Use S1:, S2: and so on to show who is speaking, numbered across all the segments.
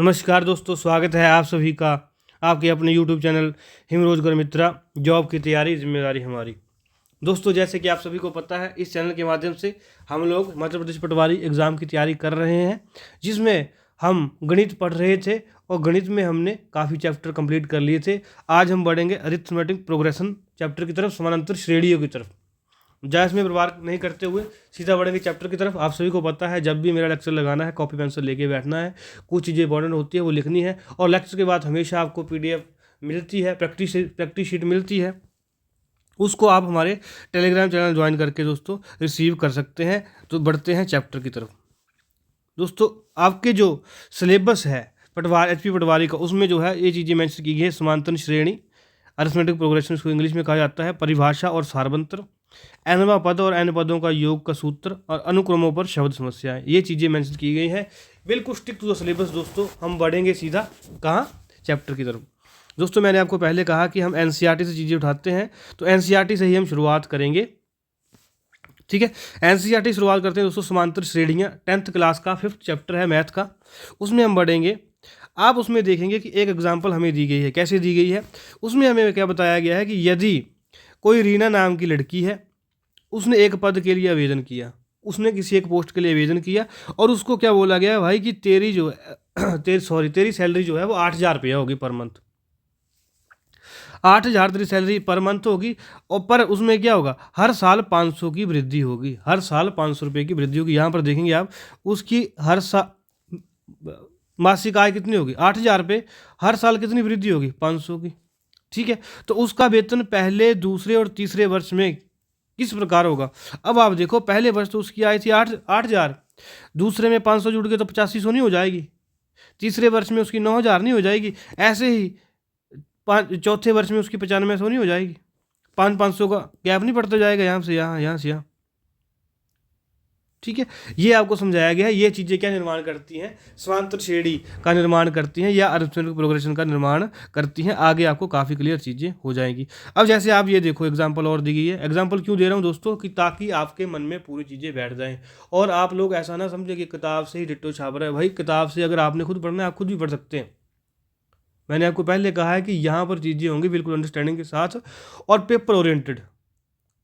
S1: नमस्कार दोस्तों, स्वागत है आप सभी का आपके अपने YouTube चैनल हिमरोजगर मित्रा। जॉब की तैयारी जिम्मेदारी हमारी। दोस्तों, जैसे कि आप सभी को पता है, इस चैनल के माध्यम से हम लोग मध्य प्रदेश पटवारी एग्ज़ाम की तैयारी कर रहे हैं, जिसमें हम गणित पढ़ रहे थे और गणित में हमने काफ़ी चैप्टर कंप्लीट कर लिए थे। आज हम बढ़ेंगे अरिथमेटिक प्रोग्रेशन चैप्टर की तरफ, समानांतर श्रेणियों की तरफ। जहाँ इसमें व्यवहार नहीं करते हुए सीधा बढ़ेंगे चैप्टर की तरफ। आप सभी को पता है, जब भी मेरा लेक्चर लगाना है, कॉपी पेंसिल लेके बैठना है, कुछ चीज़ें इंपॉर्टेंट होती है वो लिखनी है, और लेक्चर के बाद हमेशा आपको PDF मिलती है, प्रैक्टिस शीट मिलती है। उसको आप हमारे टेलीग्राम चैनल ज्वाइन करके दोस्तों रिसीव कर सकते हैं। तो बढ़ते हैं चैप्टर की तरफ। दोस्तों, आपके जो सिलेबस है HP पटवारी का, उसमें जो है ये चीज़ें मेंशन की गई है। समांतर श्रेणी, अरिथमेटिक प्रोग्रेशन इसको इंग्लिश में कहा जाता है, परिभाषा और सारबंत्र, एनवा पद और एन पदों का योग का सूत्र, और अनुक्रमों पर शब्द समस्याएं, ये चीज़ें मेंशन की गई हैं। बिल्कुल स्टिक टू द सिलेबस दोस्तों। हम बढ़ेंगे सीधा कहाँ, चैप्टर की तरफ। दोस्तों, मैंने आपको पहले कहा कि हम NCERT से चीज़ें उठाते हैं, तो NCERT से ही हम शुरुआत करेंगे। ठीक है, NCERT शुरुआत करते हैं दोस्तों। समांतर श्रेणियाँ 10th क्लास का 5th चैप्टर है मैथ का, उसमें हम बढ़ेंगे। आप उसमें देखेंगे कि एक एग्जाम्पल हमें दी गई है। कैसे दी गई है? उसमें हमें क्या बताया गया है कि यदि कोई रीना नाम की लड़की है, उसने एक पद के लिए आवेदन किया, उसने किसी एक पोस्ट के लिए आवेदन किया, और उसको क्या बोला गया है भाई कि तेरी जो तेरी सैलरी जो है वो 8,000 रुपया होगी पर मंथ। 8,000 तेरी सैलरी पर मंथ होगी, और पर उसमें क्या होगा, हर साल 500 की वृद्धि होगी। हर साल 500 रुपये की वृद्धि होगी। यहाँ पर देखेंगे आप, उसकी हर साल मासिक आय कितनी होगी, 8,000 रुपये। हर साल कितनी वृद्धि होगी, 500 की। ठीक है, तो उसका वेतन पहले, दूसरे और तीसरे वर्ष में किस प्रकार होगा? अब आप देखो, पहले वर्ष तो उसकी आय थी 8,000, दूसरे में 500 जुड़ के तो 8500 नहीं हो जाएगी, तीसरे वर्ष में उसकी 9,000 नहीं हो जाएगी, ऐसे ही चौथे वर्ष में उसकी 9500 नहीं हो जाएगी। 500 का गैप नहीं पड़ता जाएगा यहाँ से यहाँ, यहाँ से यहाँ। ठीक है, ये आपको समझाया गया है। ये चीज़ें क्या निर्माण करती हैं, समांतर श्रेणी का निर्माण करती हैं, या अरिथमेटिक प्रोग्रेशन का निर्माण करती हैं। आगे आपको काफ़ी क्लियर चीज़ें हो जाएंगी। अब जैसे आप ये देखो, एग्जाम्पल और दी गई है। एग्जाम्पल क्यों दे रहा हूँ दोस्तों, कि ताकि आपके मन में पूरी चीज़ें बैठ जाएँ, और आप लोग ऐसा ना समझे कि किताब से ही डिट्टो छाप रहा है। भाई, किताब से अगर आपने खुद पढ़ना है, आप खुद भी पढ़ सकते हैं। मैंने आपको पहले कहा है कि यहाँ पर चीज़ें होंगी बिल्कुल अंडरस्टैंडिंग के साथ और पेपर ओरिएंटेड।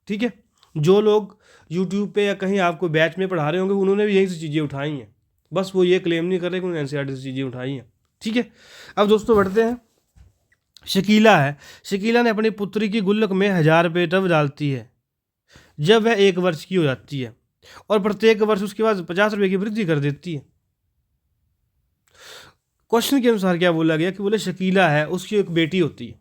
S1: ठीक है, जो लोग यूट्यूब पे या कहीं आपको बैच में पढ़ा रहे होंगे, उन्होंने भी यही से चीज़ें उठाई हैं। बस वो ये क्लेम नहीं कर रहे कि उन्होंने NCERT से चीज़ें उठाई हैं। ठीक है, अब दोस्तों बढ़ते हैं। शकीला है, शकीला ने अपनी पुत्री की गुल्लक में 1,000 रुपये तब डालती है जब वह 1 वर्ष की हो जाती है, और प्रत्येक वर्ष उसके बाद 50 रुपये की वृद्धि कर देती है। क्वेश्चन के अनुसार क्या बोला गया कि बोले शकीला है, उसकी एक बेटी होती है।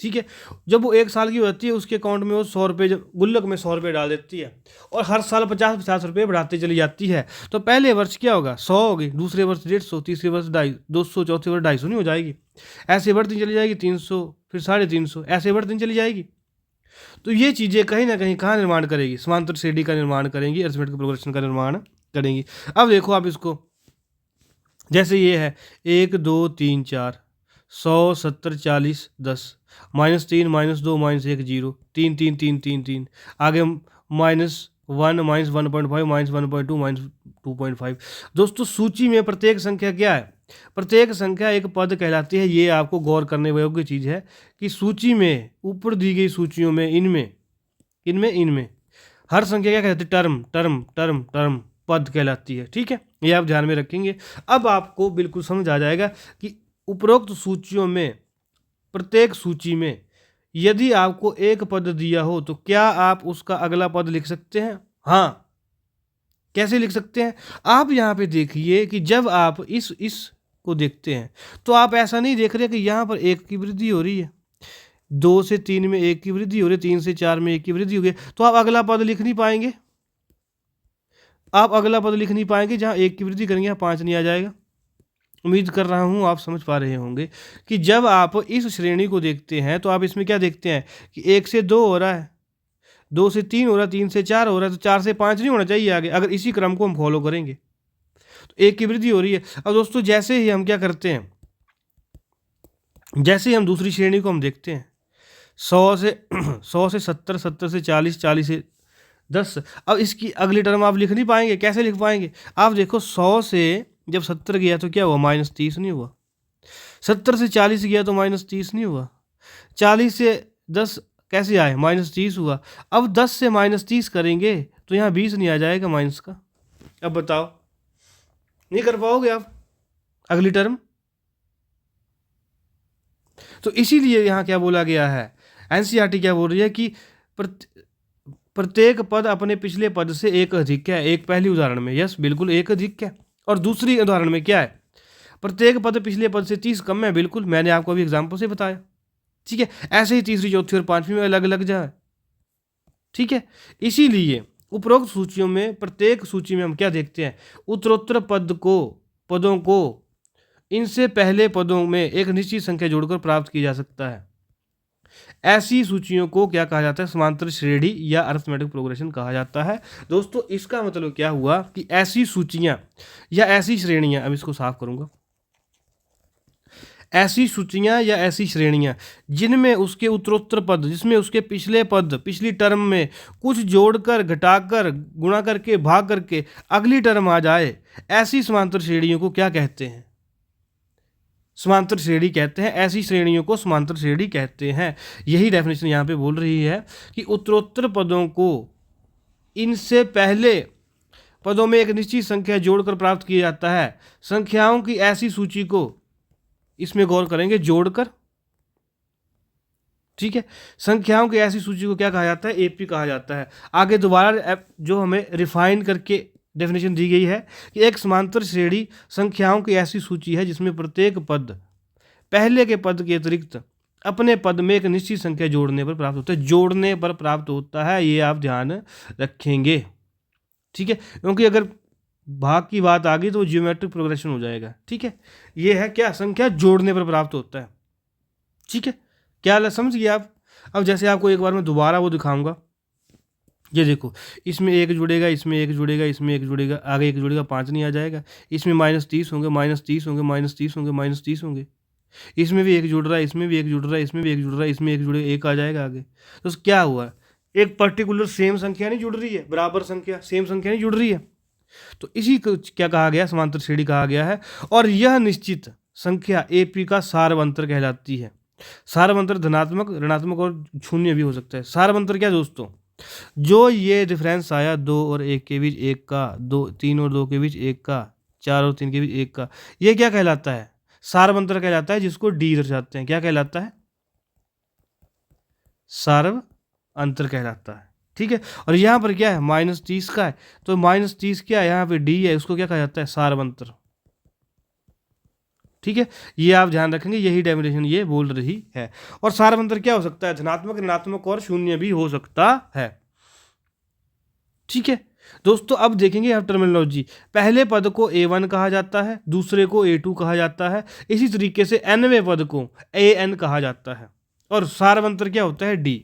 S1: ठीक है, जब वो 1 साल की होती है, उसके अकाउंट में वो 100 रुपये, जब गुल्लक में 100 रुपये डाल देती है, और हर साल 50-50 रुपये बढ़ाते चली जाती है। तो पहले वर्ष क्या होगा, 100 होगी, दूसरे वर्ष 150, तीसरे वर्ष 200, चौथे वर्ष 250 नहीं हो जाएगी, ऐसे बढ़ती चली जाएगी, 300, फिर 350, ऐसे बढ़ती चली जाएगी। तो ये चीज़ें कहीं ना कहीं कहाँ निर्माण करेगी, समांतर श्रेणी का निर्माण करेंगी, अरिथमेटिक प्रोग्रेशन का निर्माण करेंगी। अब देखो आप इसको, जैसे ये है 1 2 3 4, 100 70 40 10, -3 -2 -1 0, 3 3 3 3 3, आगे -1 -1.5 -1.2 -2.5। दोस्तों, सूची में प्रत्येक संख्या क्या है, प्रत्येक संख्या एक पद कहलाती है। ये आपको गौर करने योग्य चीज़ है कि सूची में, ऊपर दी गई सूचियों में, इनमें हर संख्या क्या कहती है, टर्म टर्म टर्म टर्म पद कहलाती है। ठीक है, ये आप ध्यान में रखेंगे। अब आपको बिल्कुल समझ आ जाएगा कि उपरोक्त सूचियों में, प्रत्येक सूची में यदि आपको एक पद दिया हो, तो क्या आप उसका अगला पद लिख सकते हैं? हाँ। कैसे लिख सकते हैं? आप यहाँ पे देखिए कि जब आप इस को देखते हैं, तो आप ऐसा नहीं देख रहे कि यहाँ पर 1 की वृद्धि हो रही है, 2 से 3 में 1 की वृद्धि हो रही है, 3 से 4 में 1 की वृद्धि हो गई, तो आप अगला पद लिख नहीं पाएंगे। आप अगला पद लिख नहीं पाएंगे, जहाँ 1 की वृद्धि करेंगे 5 नहीं आ जाएगा। उम्मीद कर रहा हूँ आप समझ पा रहे होंगे कि जब आप इस श्रेणी को देखते हैं, तो आप इसमें क्या देखते हैं कि 1 से 2 हो रहा है, 2 से 3 हो रहा है, 3 से 4 हो रहा है, तो 4 से 5 नहीं होना चाहिए आगे, अगर इसी क्रम को हम फॉलो करेंगे तो 1 की वृद्धि हो रही है। अब दोस्तों, जैसे ही हम क्या करते हैं, जैसे ही हम दूसरी श्रेणी को हम देखते हैं, 100 से 70, 70 से 40, 40 से 10, अब इसकी अगली टर्म आप लिख नहीं पाएंगे। कैसे लिख पाएंगे? आप देखो, 100 से जब 70 गया तो क्या हुआ, -30 नहीं हुआ। 70 से 40 गया तो -30 नहीं हुआ। 40 से 10 कैसे आए, -30 हुआ। अब 10 से -30 करेंगे तो यहाँ 20 नहीं आ जाएगा माइनस का। अब बताओ, नहीं कर पाओगे आप अगली टर्म। तो इसीलिए यहाँ क्या बोला गया है, एनसीईआरटी क्या बोल रही है कि प्रत्येक पद अपने पिछले पद से एक अधिक है। एक पहली उदाहरण में यस बिल्कुल एक अधिक है, और दूसरी उदाहरण में क्या है, प्रत्येक पद पिछले पद से 30 कम है। बिल्कुल, मैंने आपको अभी एग्जाम्पल से बताया। ठीक है, ऐसे ही तीसरी, चौथी और पांचवी में अलग अलग जाए। ठीक है, इसीलिए उपरोक्त सूचियों में प्रत्येक सूची में हम क्या देखते हैं, उत्तरोत्तर पदों को इनसे पहले पदों में एक निश्चित संख्या जोड़कर प्राप्त किया जा सकता है। ऐसी सूचियों को क्या कहा जाता है, समांतर श्रेणी या अरिथमेटिक प्रोग्रेशन कहा जाता है। दोस्तों इसका मतलब क्या हुआ कि ऐसी सूचियां या ऐसी श्रेणियां, अब इसको साफ करूंगा, ऐसी सूचियां या ऐसी श्रेणियां जिनमें उसके उत्तरोत्तर पद, जिसमें उसके पिछले पद पिछली टर्म में कुछ जोड़कर, घटाकर, गुणा करके, भाग करके अगली टर्म आ जाए, ऐसी समांतर श्रेणियों को क्या कहते हैं, समांतर श्रेणी कहते हैं। ऐसी श्रेणियों को समांतर श्रेणी कहते हैं। यही डेफिनेशन यहाँ पे बोल रही है कि उत्तरोत्तर पदों को इनसे पहले पदों में एक निश्चित संख्या जोड़कर प्राप्त किया जाता है। संख्याओं की ऐसी सूची को, इसमें गौर करेंगे, जोड़कर, ठीक है, संख्याओं की ऐसी सूची को क्या कहा जाता है, एपी कहा जाता है। आगे दोबारा जो हमें रिफाइन करके डेफिनेशन दी गई है कि एक समांतर श्रेणी संख्याओं की ऐसी सूची है जिसमें प्रत्येक पद पहले के पद के अतिरिक्त अपने पद में एक निश्चित संख्या जोड़ने पर प्राप्त होता है। जोड़ने पर प्राप्त होता है, ये आप ध्यान रखेंगे। ठीक है, क्योंकि अगर भाग की बात आ गई तो ज्योमेट्रिक प्रोग्रेशन हो जाएगा। ठीक है, ये है क्या, संख्या जोड़ने पर प्राप्त होता है। ठीक है, क्या समझ गए आप। अब जैसे आपको एक बार मैं दोबारा वो दिखाऊंगा, ये देखो, इसमें एक जुड़ेगा, इसमें एक जुड़ेगा, इसमें एक जुड़ेगा, आगे एक जुड़ेगा, 5 नहीं आ जाएगा। इसमें -30 होंगे, -30 होंगे, -30 होंगे, -30 होंगे। इसमें भी एक जुड़ रहा है, इसमें भी एक जुड़ रहा है, इसमें भी एक जुड़ रहा है, इसमें एक जुड़ेगा, एक आ जाएगा आगे। तो क्या हुआ, एक पर्टिकुलर सेम संख्या नहीं जुड़ रही है, बराबर संख्या, सेम संख्या नहीं जुड़ रही है। तो इसी को क्या कहा गया, समांतर श्रेणी कहा गया है। और यह निश्चित संख्या एपी का सारवंतर कहलाती है। सारवंतर धनात्मक, ऋणात्मक और शून्य भी हो सकता है। सारवंतर क्या दोस्तों, जो ये डिफरेंस आया 2 और 1 के बीच 1 का, 2 3 और 2 के बीच 1 का, 4 और 3 के बीच 1 का, ये क्या कहलाता है, सारवंतर कहलाता है, जिसको डी दर्शाते हैं। क्या कहलाता है, सार्व अंतर कहलाता है। ठीक है, और यहाँ पर क्या है, -30 का है, तो -30 क्या है, यहाँ पे डी है, उसको क्या कहा जाता है, सारवंतर। ठीक है, ये आप ध्यान रखेंगे, यही डेफिनेशन ये बोल रही है। और सारवंतर क्या हो सकता है, धनात्मक, ऋणात्मक और शून्य भी हो सकता है। ठीक है दोस्तों, अब देखेंगे आप टर्मिनोलॉजी। पहले पद को A1 कहा जाता है, दूसरे को A2 कहा जाता है, इसी तरीके से nवें पद को AN कहा जाता है, और सारवंतर क्या होता है, D।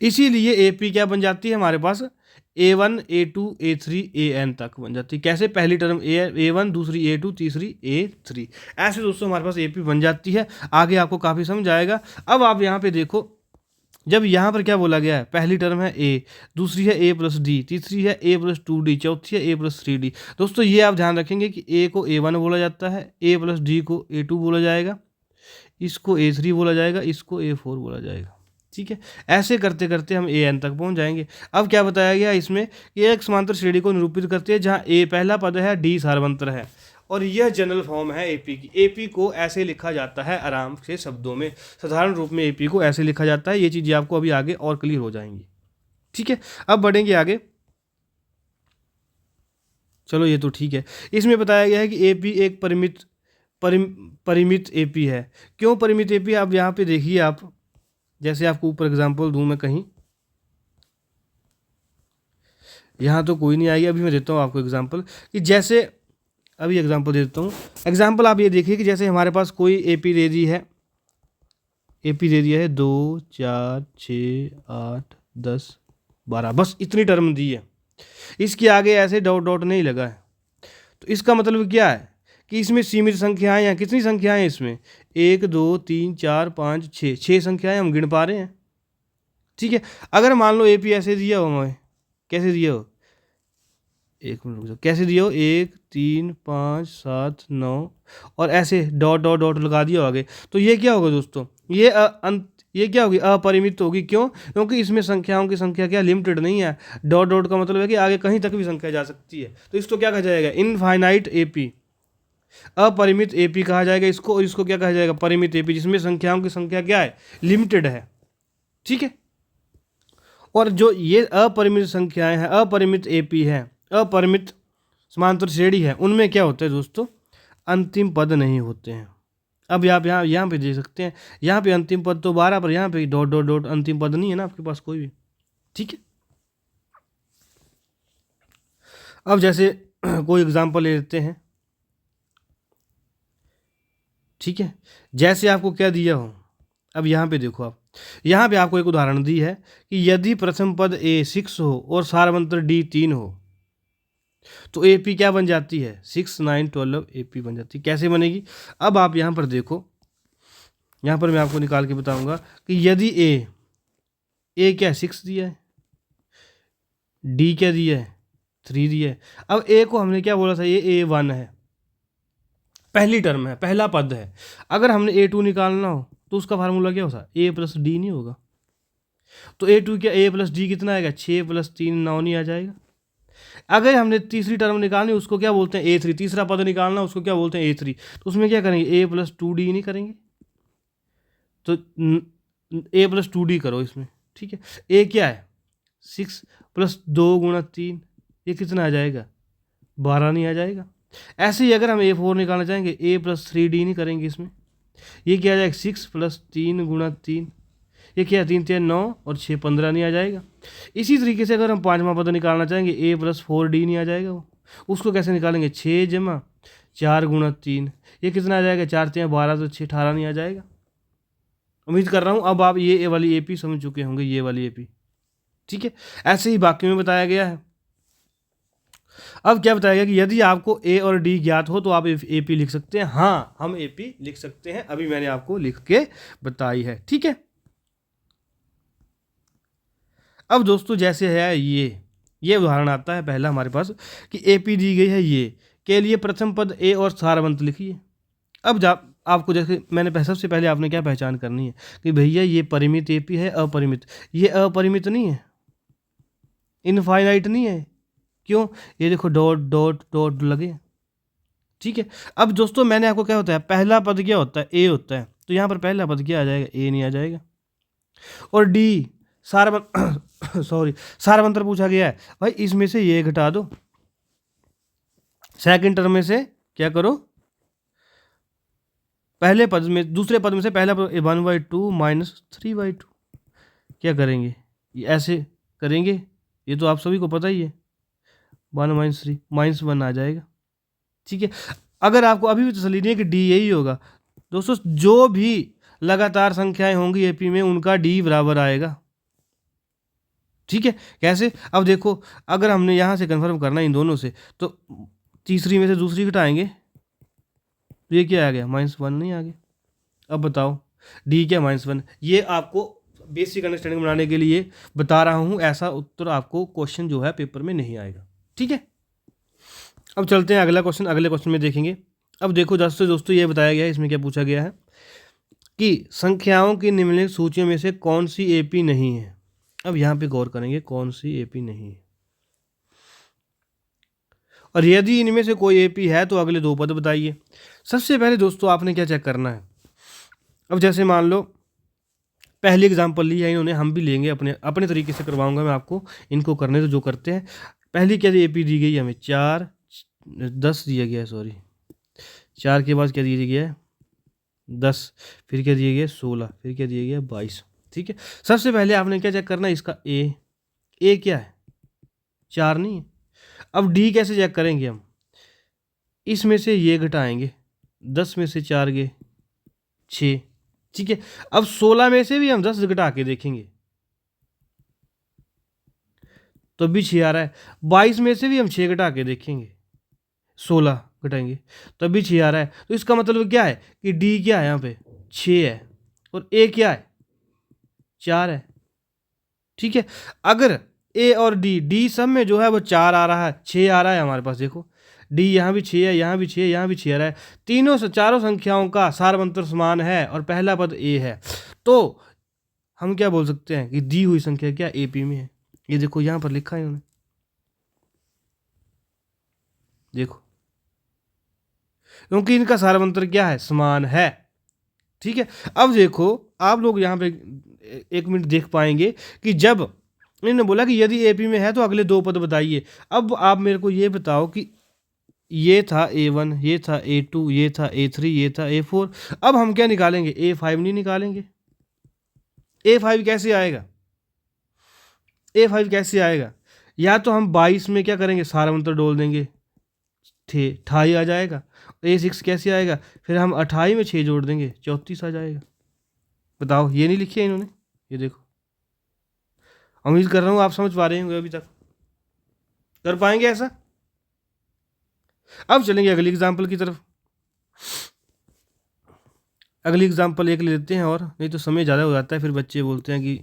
S1: इसीलिए AP क्या बन जाती है हमारे पास, A1 A2 A3 AN तक बन जाती है। कैसे, पहली टर्म A1, दूसरी A2, तीसरी A3, ऐसे दोस्तों हमारे पास AP बन जाती है। आगे आपको काफ़ी समझ आएगा। अब आप यहाँ पे देखो, जब यहाँ पर क्या बोला गया है, पहली टर्म है A, दूसरी है A+D, तीसरी है A+2D, चौथी है A+3D। दोस्तों ये आप ध्यान रखेंगे कि A को A1 बोला जाता है, A+D को A2 बोला जाएगा, इसको A3 बोला जाएगा, इसको A4 बोला जाएगा। ठीक है, ऐसे करते करते हम AN तक पहुंच जाएंगे। अब क्या बताया गया इसमें कि एक समांतर श्रेणी को निरूपित करती है जहां A पहला पद है, D सारवंतर है, और यह जनरल फॉर्म है AP की। AP को ऐसे लिखा जाता है, आराम से शब्दों में, साधारण रूप में AP को ऐसे लिखा जाता है। ये चीज़ें आपको अभी आगे और क्लियर हो जाएंगी। ठीक है, अब बढ़ेंगे आगे। चलो ये तो ठीक है। इसमें बताया गया है कि AP एक परिमित AP है। क्यों परिमित AP? अब यहाँ पे देखिए आप, जैसे आपको ऊपर एग्जाम्पल दूं मैं कहीं, यहाँ तो कोई नहीं आएगी, अभी मैं देता हूँ आपको एग्जाम्पल, कि जैसे अभी एग्जाम्पल दे देता हूँ। एग्जाम्पल आप ये देखिए कि जैसे हमारे पास कोई AP दे दी है, AP दे दिया है 2 4 6 8 10 12, बस इतनी टर्म दी है। इसके आगे ऐसे डॉट डॉट नहीं लगा है। तो इसका मतलब क्या है कि इसमें सीमित संख्याएं हैं। कितनी संख्याएं इसमें, 1 2 3 4 5 6, 6 संख्याएं हम गिन पा रहे हैं। ठीक है, अगर मान लो AP ऐसे दिया हो हमें, कैसे दिया हो, एक मिनट रुक जाओ, कैसे दिया हो, 1 3 5 7 9 और ऐसे डॉट डॉट डॉट लगा दिया आगे, तो ये क्या होगा दोस्तों, ये क्या होगी, अपरिमित होगी। क्यों? क्योंकि इसमें संख्याओं की संख्या क्या लिमिटेड नहीं है। डॉट डॉट का मतलब है कि आगे कहीं तक भी संख्या जा सकती है, तो इसको क्या कहा जाएगा, इनफाइनाइट एपी, अपरिमित एपी कहा जाएगा इसको। और इसको क्या कहा जाएगा, परिमित एपी, जिसमें संख्याओं की संख्या क्या है, लिमिटेड है। ठीक है। और जो ये अपरिमित संख्याएं हैं, अपरिमित एपी है, अपरिमित समांतर श्रेणी है, उनमें क्या होता है दोस्तों, अंतिम पद नहीं होते हैं। अब आप यहाँ पे देख सकते हैं, यहाँ पे अंतिम पद तो 12, पर यहाँ पे डॉट डॉट डॉट अंतिम पद नहीं है ना आपके पास कोई भी। ठीक है। अब जैसे कोई एग्जांपल ले लेते हैं। ठीक है। जैसे आपको क्या दिया हो, अब यहाँ पे देखो, आप यहाँ पे आपको एक उदाहरण दी है कि यदि प्रथम पद ए 6 हो और सारवंतर डी 3 हो, तो एपी क्या बन जाती है, 6 9 12 एपी बन जाती है। कैसे बनेगी, अब आप यहाँ पर देखो, यहाँ पर मैं आपको निकाल के बताऊंगा कि यदि ए क्या 6 दिया है, डी क्या दिया है, 3 दिया है। अब ए को हमने क्या बोला था, ये A1 है, पहली टर्म है, पहला पद है। अगर हमने A2 निकालना हो तो उसका फार्मूला क्या होता, A प्लस डी नहीं होगा। तो A2 क्या, A प्लस डी कितना आएगा, 6 + 3 9 नहीं आ जाएगा। अगर हमने तीसरी टर्म निकालनी, उसको क्या बोलते हैं, A3, तीसरा पद निकालना उसको क्या बोलते हैं, A3। तो उसमें क्या करेंगे, A + 2D नहीं करेंगे, तो A + 2D करो इसमें। ठीक है। ए क्या है, 6 + 2 × 3, ये कितना आ जाएगा, 12 नहीं आ जाएगा। ऐसे ही अगर हम A4 निकालना चाहेंगे, A + 3D नहीं करेंगे इसमें, ये क्या आ जाएगा, 6 + 3 × 3, ये क्या है, 3 3 9 और 6 15 नहीं आ जाएगा। इसी तरीके से अगर हम पांचवा पद निकालना चाहेंगे, A + 4D नहीं आ जाएगा वो, उसको कैसे निकालेंगे, 6 × 4 × 3, ये कितना आ जाएगा, 4 3 12, तो 6 18 नहीं आ जाएगा। उम्मीद कर रहा हूँ अब आप ये वाली एपी समझ चुके होंगे, ये वाली एपी। ठीक है। ऐसे ही बाकी में बताया गया है। अब क्या बताया गया कि यदि आपको ए और डी ज्ञात हो तो आप एपी लिख सकते हैं। हाँ, हम एपी लिख सकते हैं, अभी मैंने आपको लिख के बताई है। ठीक है। अब दोस्तों जैसे है ये उदाहरण आता है पहला हमारे पास कि एपी दी गई है, ये के लिए प्रथम पद ए और सारवंत लिखिए। अब आपको जैसे मैंने सबसे पहले आपने क्या पहचान करनी है कि भैया ये परिमित एपी है, अपरिमित, ये अपरिमित नहीं है, इनफाइनाइट नहीं है। क्यों, ये देखो डॉट डॉट डॉट लगे। ठीक है। अब दोस्तों मैंने आपको क्या होता है, पहला पद क्या होता है, ए होता है, तो यहाँ पर पहला पद क्या आ जाएगा, ए नहीं आ जाएगा। और डी सारवंतर पूछा गया है, भाई इसमें से ये घटा दो, सेकंड टर्म में से क्या करो, पहले पद में दूसरे पद में से पहला पद 1/2 - 3/2, क्या करेंगे, ये ऐसे करेंगे, ये तो आप सभी को पता ही है, 1 - 3 -1 आ जाएगा। ठीक है। अगर आपको अभी भी तसल्ली नहीं है कि डी यही होगा, दोस्तों जो भी लगातार संख्याएं होंगी एपी में उनका डी बराबर आएगा। ठीक है। कैसे, अब देखो अगर हमने यहाँ से कंफर्म करना इन दोनों से, तो तीसरी में से दूसरी घटाएंगे, तो ये क्या आ गया, -1 नहीं आ गया। अब बताओ डी क्या, -1। ये आपको बेसिक अंडरस्टैंडिंग बनाने के लिए बता रहा हूँ, ऐसा उत्तर आपको क्वेश्चन जो है पेपर में नहीं आएगा। ठीक है। अब चलते हैं अगला क्वेश्चन, अगले क्वेश्चन में देखेंगे। अब देखो दोस्तों ये बताया गया है, इसमें क्या पूछा गया है कि संख्याओं की निम्नलिखित सूचियों में से कौन सी एपी नहीं है। अब यहाँ पे गौर करेंगे कौन सी एपी नहीं है, और यदि इनमें से कोई एपी है तो अगले दो पद बताइए। सबसे पहले दोस्तों आपने क्या चेक करना है, अब जैसे मान लो पहली एग्जांपल ली है इन्होंने, हम भी लेंगे अपने तरीके से करवाऊंगा मैं आपको, इनको करने तो जो करते हैं। पहली क्या एपी दी गई है हमें, 4 10 दिया गया है, सॉरी 4 के बाद क्या दिया गया है 10, फिर क्या दिया गया 16, फिर क्या दिया गया 22। ठीक है। सबसे पहले आपने क्या चेक करना है, इसका ए क्या है, 4 नहीं है। अब डी कैसे चेक करेंगे हम, इसमें से ये घटाएंगे, 10 में से 4 गए 6। ठीक है। अब 16 में से भी हम 10 घटा के देखेंगे तो भी 6 आ रहा है। 22 में से भी हम 6 घटा के देखेंगे, 16 घटाएंगे तब भी 6 आ रहा है। तो इसका मतलब क्या है कि डी क्या है, यहाँ पे 6 है, और ए क्या है 4 है। ठीक है। अगर ए और डी सब में जो है वो 4 आ रहा है, 6 आ रहा है हमारे पास। देखो डी यहाँ भी 6 है, यहाँ भी 6 है, यहाँ भी 6 आ रहा है। तीनों से चारों संख्याओं का सार्वंतर समान है और पहला पद ए है। तो हम क्या बोल सकते हैं कि दी हुई संख्या क्या एपी में है। ये देखो यहाँ पर लिखा है उन्होंने, देखो, क्योंकि इनका सार्वंतर क्या है, समान है। ठीक है, अब देखो आप लोग यहाँ पे एक मिनट देख पाएंगे कि जब इन्होंने बोला कि यदि एपी में है तो अगले दो पद बताइए। अब आप मेरे को ये बताओ कि ये था A1, ये था A2, ये था A3, ये था A4। अब हम क्या निकालेंगे, A5 नहीं निकालेंगे। A5 कैसे आएगा, A5 कैसे आएगा? या तो हम 22 में क्या करेंगे, सार्वंतर डोल देंगे, थे 28 आ जाएगा। A6 कैसे आएगा, फिर हम 28 में 6 जोड़ देंगे, 34 आ जाएगा। बताओ, ये नहीं लिखी है इन्होंने, ये देखो। उम्मीद कर रहा हूँ आप समझ पा रहे होंगे, अभी तक कर पाएंगे ऐसा। अब चलेंगे अगली एग्जाम्पल की तरफ। अगली एग्जाम्पल एक ले लेते हैं, और नहीं तो समय ज़्यादा हो जाता है, फिर बच्चे बोलते हैं कि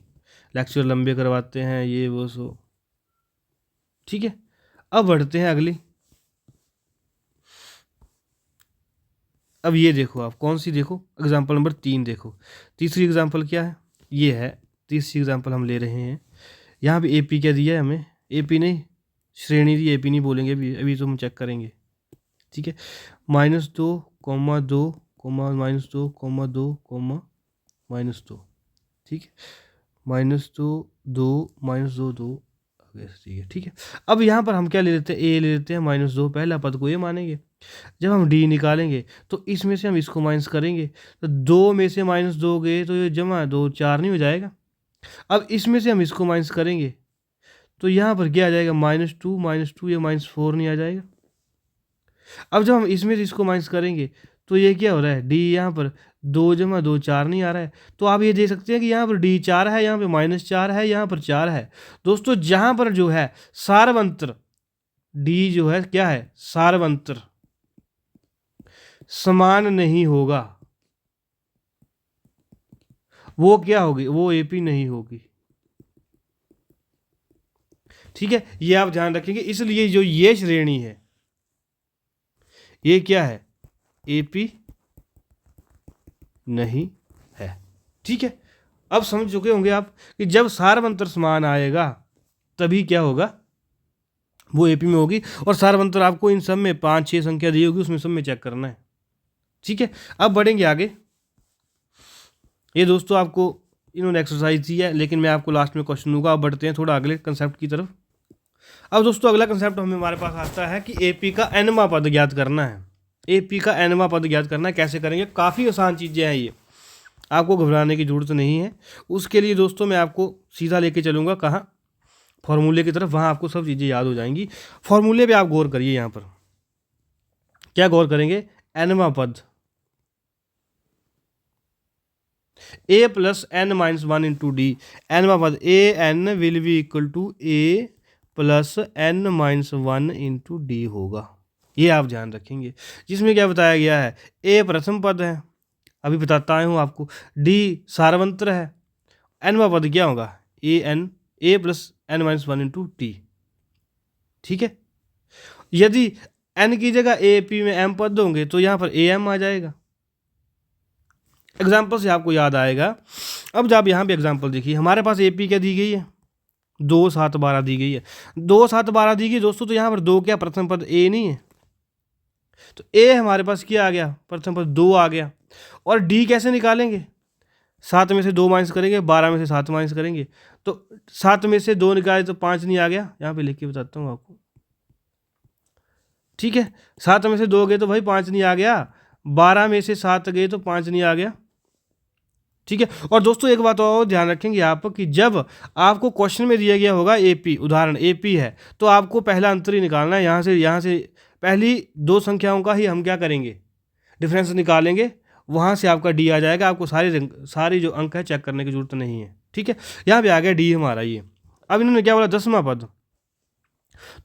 S1: लेक्चर लंबे करवाते हैं, ये वो सो। ठीक है, अब बढ़ते हैं अगली। अब ये देखो, आप कौन सी देखो, एग्जाम्पल नंबर 3 देखो। तीसरी एग्जाम्पल क्या है, ये है तीसरी एग्जाम्पल हम ले रहे हैं। यहाँ पे एपी क्या दिया है हमें, एपी नहीं, श्रेणी दी, एपी नहीं बोलेंगे अभी, अभी तो हम चेक करेंगे। ठीक है, -2, -2, -2, -2, -2। ठीक है, -2, 2, -2, 2। ठीक है, अब यहाँ पर हम क्या ले लेते हैं, ए ले लेते हैं, -2 पहला पद को ये मानेंगे। जब हम डी निकालेंगे तो इसमें से हम इसको माइनस करेंगे, तो 2 में से -2 गए तो ये जमा 2 4 नहीं हो जाएगा। अब इसमें से हम इसको माइनस करेंगे तो यहाँ पर क्या आ जाएगा, -2, ये -4 नहीं आ जाएगा। अब जब हम इसमें से इसको माइनस करेंगे तो ये क्या हो रहा है, डी यहाँ पर 2 जमा 2 4 नहीं आ रहा है। तो आप ये देख सकते हैं कि यहाँ पर डी 4 है, यहाँ पे -4 है, यहाँ पर 4 है। दोस्तों जहाँ पर जो है सार्वंतर डी जो है क्या है, सार्वंतर समान नहीं होगा, वो क्या होगी, वो एपी नहीं होगी। ठीक है, ये आप ध्यान रखेंगे। इसलिए जो ये श्रेणी है ये क्या है, एपी नहीं है। ठीक है, अब समझ चुके होंगे आप कि जब सार्वंतर समान आएगा तभी क्या होगा, वो एपी में होगी। और सार्वंतर आपको इन सब में 5-6 संख्या दी होगी, उसमें सब में चेक करना है। ठीक है, अब बढ़ेंगे आगे। ये दोस्तों आपको इन्होंने एक्सरसाइज दी है, लेकिन मैं आपको लास्ट में क्वेश्चन दूंगा। अब बढ़ते हैं थोड़ा अगले कंसेप्ट की तरफ। अब दोस्तों अगला कंसेप्ट हमारे पास आता है कि एपी का एनवा पद ज्ञात करना है। एपी का एनवा पद ज्ञात करना है, कैसे करेंगे, काफ़ी आसान चीज़ें हैं ये, आपको घबराने की जरूरत नहीं है। उसके लिए दोस्तों मैं आपको सीधा लेके चलूँगा कहाँ, फॉर्मूले की तरफ, वहाँ आपको सब चीज़ें याद हो जाएंगी। फॉर्मूले पे आप गौर करिए। यहाँ पर क्या गौर करेंगे, एनवा पद a + n - 1 × d, एनवा पद a n will be equal to a + n - 1 × d होगा। ये आप ध्यान रखेंगे। जिसमें क्या बताया गया है, a प्रथम पद है, अभी बताता हूँ आपको, d सार्वंतर है, एनवा पद क्या होगा, a + n - 1 × t। ठीक है, यदि n की जगह ए पी में m पद होंगे तो यहाँ पर am आ जाएगा। एग्जाम्पल से आपको याद आएगा। अब जब यहाँ पे एग्जाम्पल देखिए, हमारे पास ए पी क्या दी गई है, 2 7 12 दी गई है। 2 7 12 दी गई दोस्तों, तो यहाँ पर 2 क्या प्रथम पद ए नहीं है, तो ए हमारे पास क्या आ गया, प्रथम पद 2 आ गया। और डी कैसे निकालेंगे, 7 में से 2 माइनस करेंगे, 12 में से 7 माइनस करेंगे, तो 7 में से 2 निकाले तो 5 नहीं आ गया। यहाँ पे लिख के बताता हूँ आपको। ठीक है, 7 में से 2 गए तो भाई 5 नहीं आ गया, 12 में से 7 गए तो 5 नहीं आ गया। ठीक है, और दोस्तों एक बात और ध्यान रखेंगे आप कि जब आपको क्वेश्चन में दिया गया होगा एपी, उदाहरण एपी है, तो आपको पहला अंतर ही निकालना है। यहाँ से पहली 2 संख्याओं का ही हम क्या करेंगे, डिफरेंस निकालेंगे, वहाँ से आपका डी आ जाएगा। आपको सारी जो अंक है चेक करने की जरूरत नहीं है। ठीक है, यहाँ पे आ गया डी हमारा ये। अब इन्होंने क्या बोला, 10वां पद,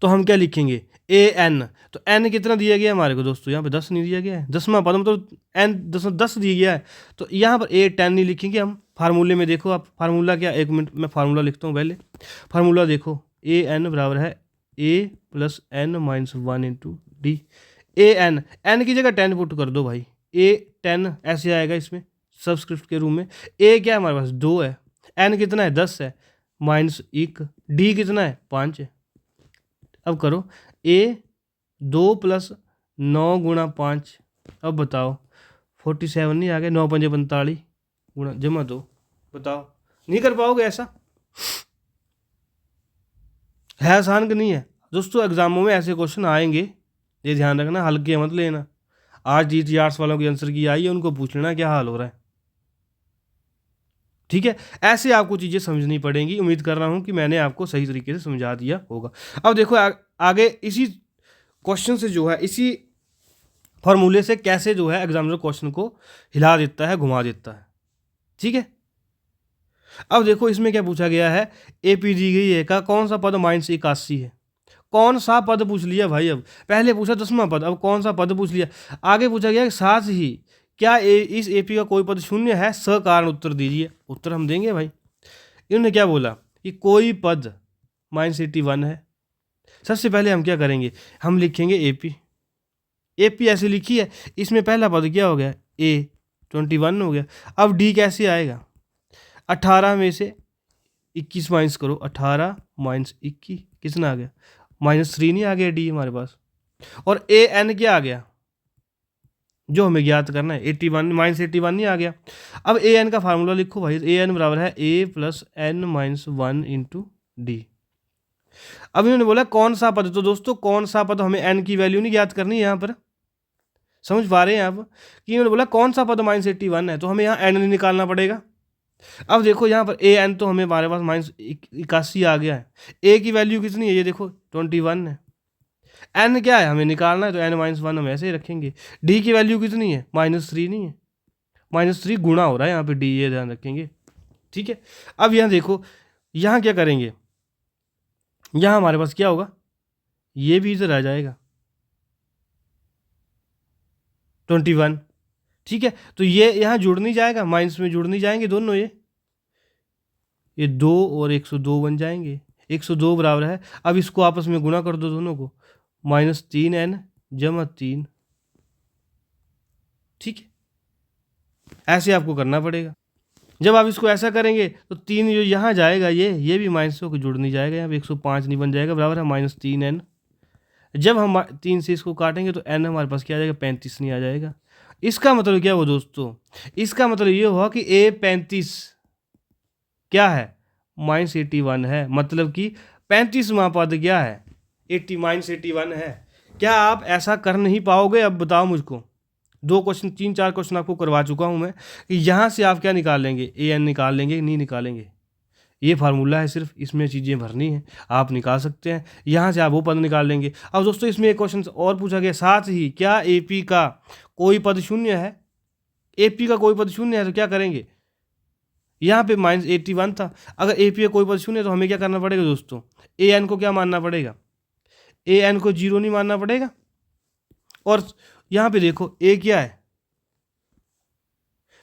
S1: तो हम क्या लिखेंगे, ए एन। तो एन कितना दिया गया हमारे को दोस्तों, यहाँ पे 10 नहीं दिया गया है, 10वां पद मतलब एन 10 दिया गया है, तो यहाँ पर ए 10 नहीं लिखेंगे हम। फार्मूले में देखो आप, फार्मूला क्या, 1 मिनट मैं फार्मूला लिखता हूँ पहले। फार्मूला देखो, ए एन बराबर है A plus N minus 1 into D. A N की जगह 10 पुट कर दो भाई, ए 10 ऐसे आएगा इसमें सबस्क्रिप्ट के रूप में। ए क्या है हमारे पास 2 है, एन कितना है 10 है, माइनस 1, डी कितना है 5 है। अब करो ए 2 + 9 × 5, अब बताओ 47 नहीं आ गया, 9 × 5 = 45 गुणा जमा 2, बताओ नहीं कर पाओगे ऐसा? है आसान कि नहीं है दोस्तों? एग्जामों में ऐसे क्वेश्चन आएंगे, ये ध्यान रखना, हल्के मत लेना। आज जीटी आर्ट्स वालों की आंसर की आई है, उनको पूछ लेना क्या हाल हो रहा है, ठीक है? ऐसे आपको चीज़ें समझनी पड़ेंगी। उम्मीद कर रहा हूँ कि मैंने आपको सही तरीके से समझा दिया होगा। अब देखो आगे इसी क्वेश्चन से जो है, इसी फॉर्मूले से कैसे जो है एग्जामिनर क्वेश्चन को हिला देता है, घुमा देता है, ठीक है? अब देखो इसमें क्या पूछा गया है, एपी दी गई है का कौन सा पद -81 है। कौन सा पद पूछ लिया भाई, अब पहले पूछा 10वां पद, अब कौन सा पद पूछ लिया। आगे पूछा गया साथ ही क्या इस एपी का कोई पद शून्य है, सकारण उत्तर दीजिए। उत्तर हम देंगे भाई। इन्होंने क्या बोला कि कोई पद -81 है। सबसे पहले हम क्या करेंगे, हम लिखेंगे एपी। एपी ऐसे लिखी है, इसमें पहला पद क्या हो गया, ए 21 हो गया। अब डी कैसे आएगा, 18 में से 21 माइनस करो, 18 - 21 कितना आ गया, -3 नहीं आ गया डी हमारे पास। और ए एन क्या आ गया जो हमें ज्ञात करना है, 81 -81 नहीं आ गया। अब ए एन का फार्मूला लिखो भाई, ए एन बराबर है A plus N minus 1 into D. अब इन्होंने बोला कौन सा पद, तो दोस्तों कौन सा पद, हमें एन की वैल्यू नहीं ज्ञात करनी है यहाँ पर, समझ पा रहे हैं आप कि इन्होंने बोला कौन सा पद -81 है, तो हमें यहाँ एन नहीं निकालना पड़ेगा। अब देखो यहाँ पर ए एन तो हमें हमारे पास -81 आ गया है, ए की वैल्यू कितनी है, ये देखो 21 है। एन क्या है हमें निकालना है, तो एन -1 हम ऐसे ही रखेंगे। डी की वैल्यू कितनी है, -3 नहीं है, -3 गुणा हो रहा है यहाँ पे डी, ये ध्यान रखेंगे, ठीक है? अब यहाँ देखो, यहाँ क्या करेंगे, यहाँ हमारे पास क्या होगा, ये भी इधर आ जाएगा 21, ठीक है? तो ये यहाँ जुड़ नहीं जाएगा, माइनस में जुड़ नहीं जाएंगे दोनों, ये 2 और 102 बन जाएंगे। 102 बराबर है, अब इसको आपस में गुणा कर दो दोनों को, -3n = 3, ठीक है? ऐसे आपको करना पड़ेगा। जब आप इसको ऐसा करेंगे तो 3 जो यहाँ जाएगा, ये भी माइनस को जुड़ नहीं जाएगा, यहाँ पे 105 नहीं बन जाएगा, बराबर है -3n। जब हम 3 से इसको काटेंगे तो n हमारे पास क्या आ जाएगा, 35 नहीं आ जाएगा। इसका मतलब क्या हुआ दोस्तों, इसका मतलब ये हुआ कि A35 क्या है, -81 है, मतलब कि 35वां पद क्या है, -81 है। क्या आप ऐसा कर नहीं पाओगे? अब बताओ मुझको, 2 क्वेश्चन 3-4 क्वेश्चन आपको करवा चुका हूं मैं कि यहाँ से आप क्या निकाल लेंगे, ए एन निकाल लेंगे, नहीं निकालेंगे। ये फार्मूला है, सिर्फ इसमें चीज़ें भरनी है, आप निकाल सकते हैं। यहाँ से आप वो पद निकाल लेंगे। अब दोस्तों इसमें एक क्वेश्चन और पूछा गया, साथ ही क्या एपी का कोई पद शून्य है। एपी का कोई पद शून्य है तो क्या करेंगे, यहाँ पे -81 था, अगर एपी का कोई पद शून्य है तो हमें क्या करना पड़ेगा दोस्तों, ए एन को क्या मानना पड़ेगा, ए एन को 0 नहीं मानना पड़ेगा। और यहाँ पे देखो ए क्या है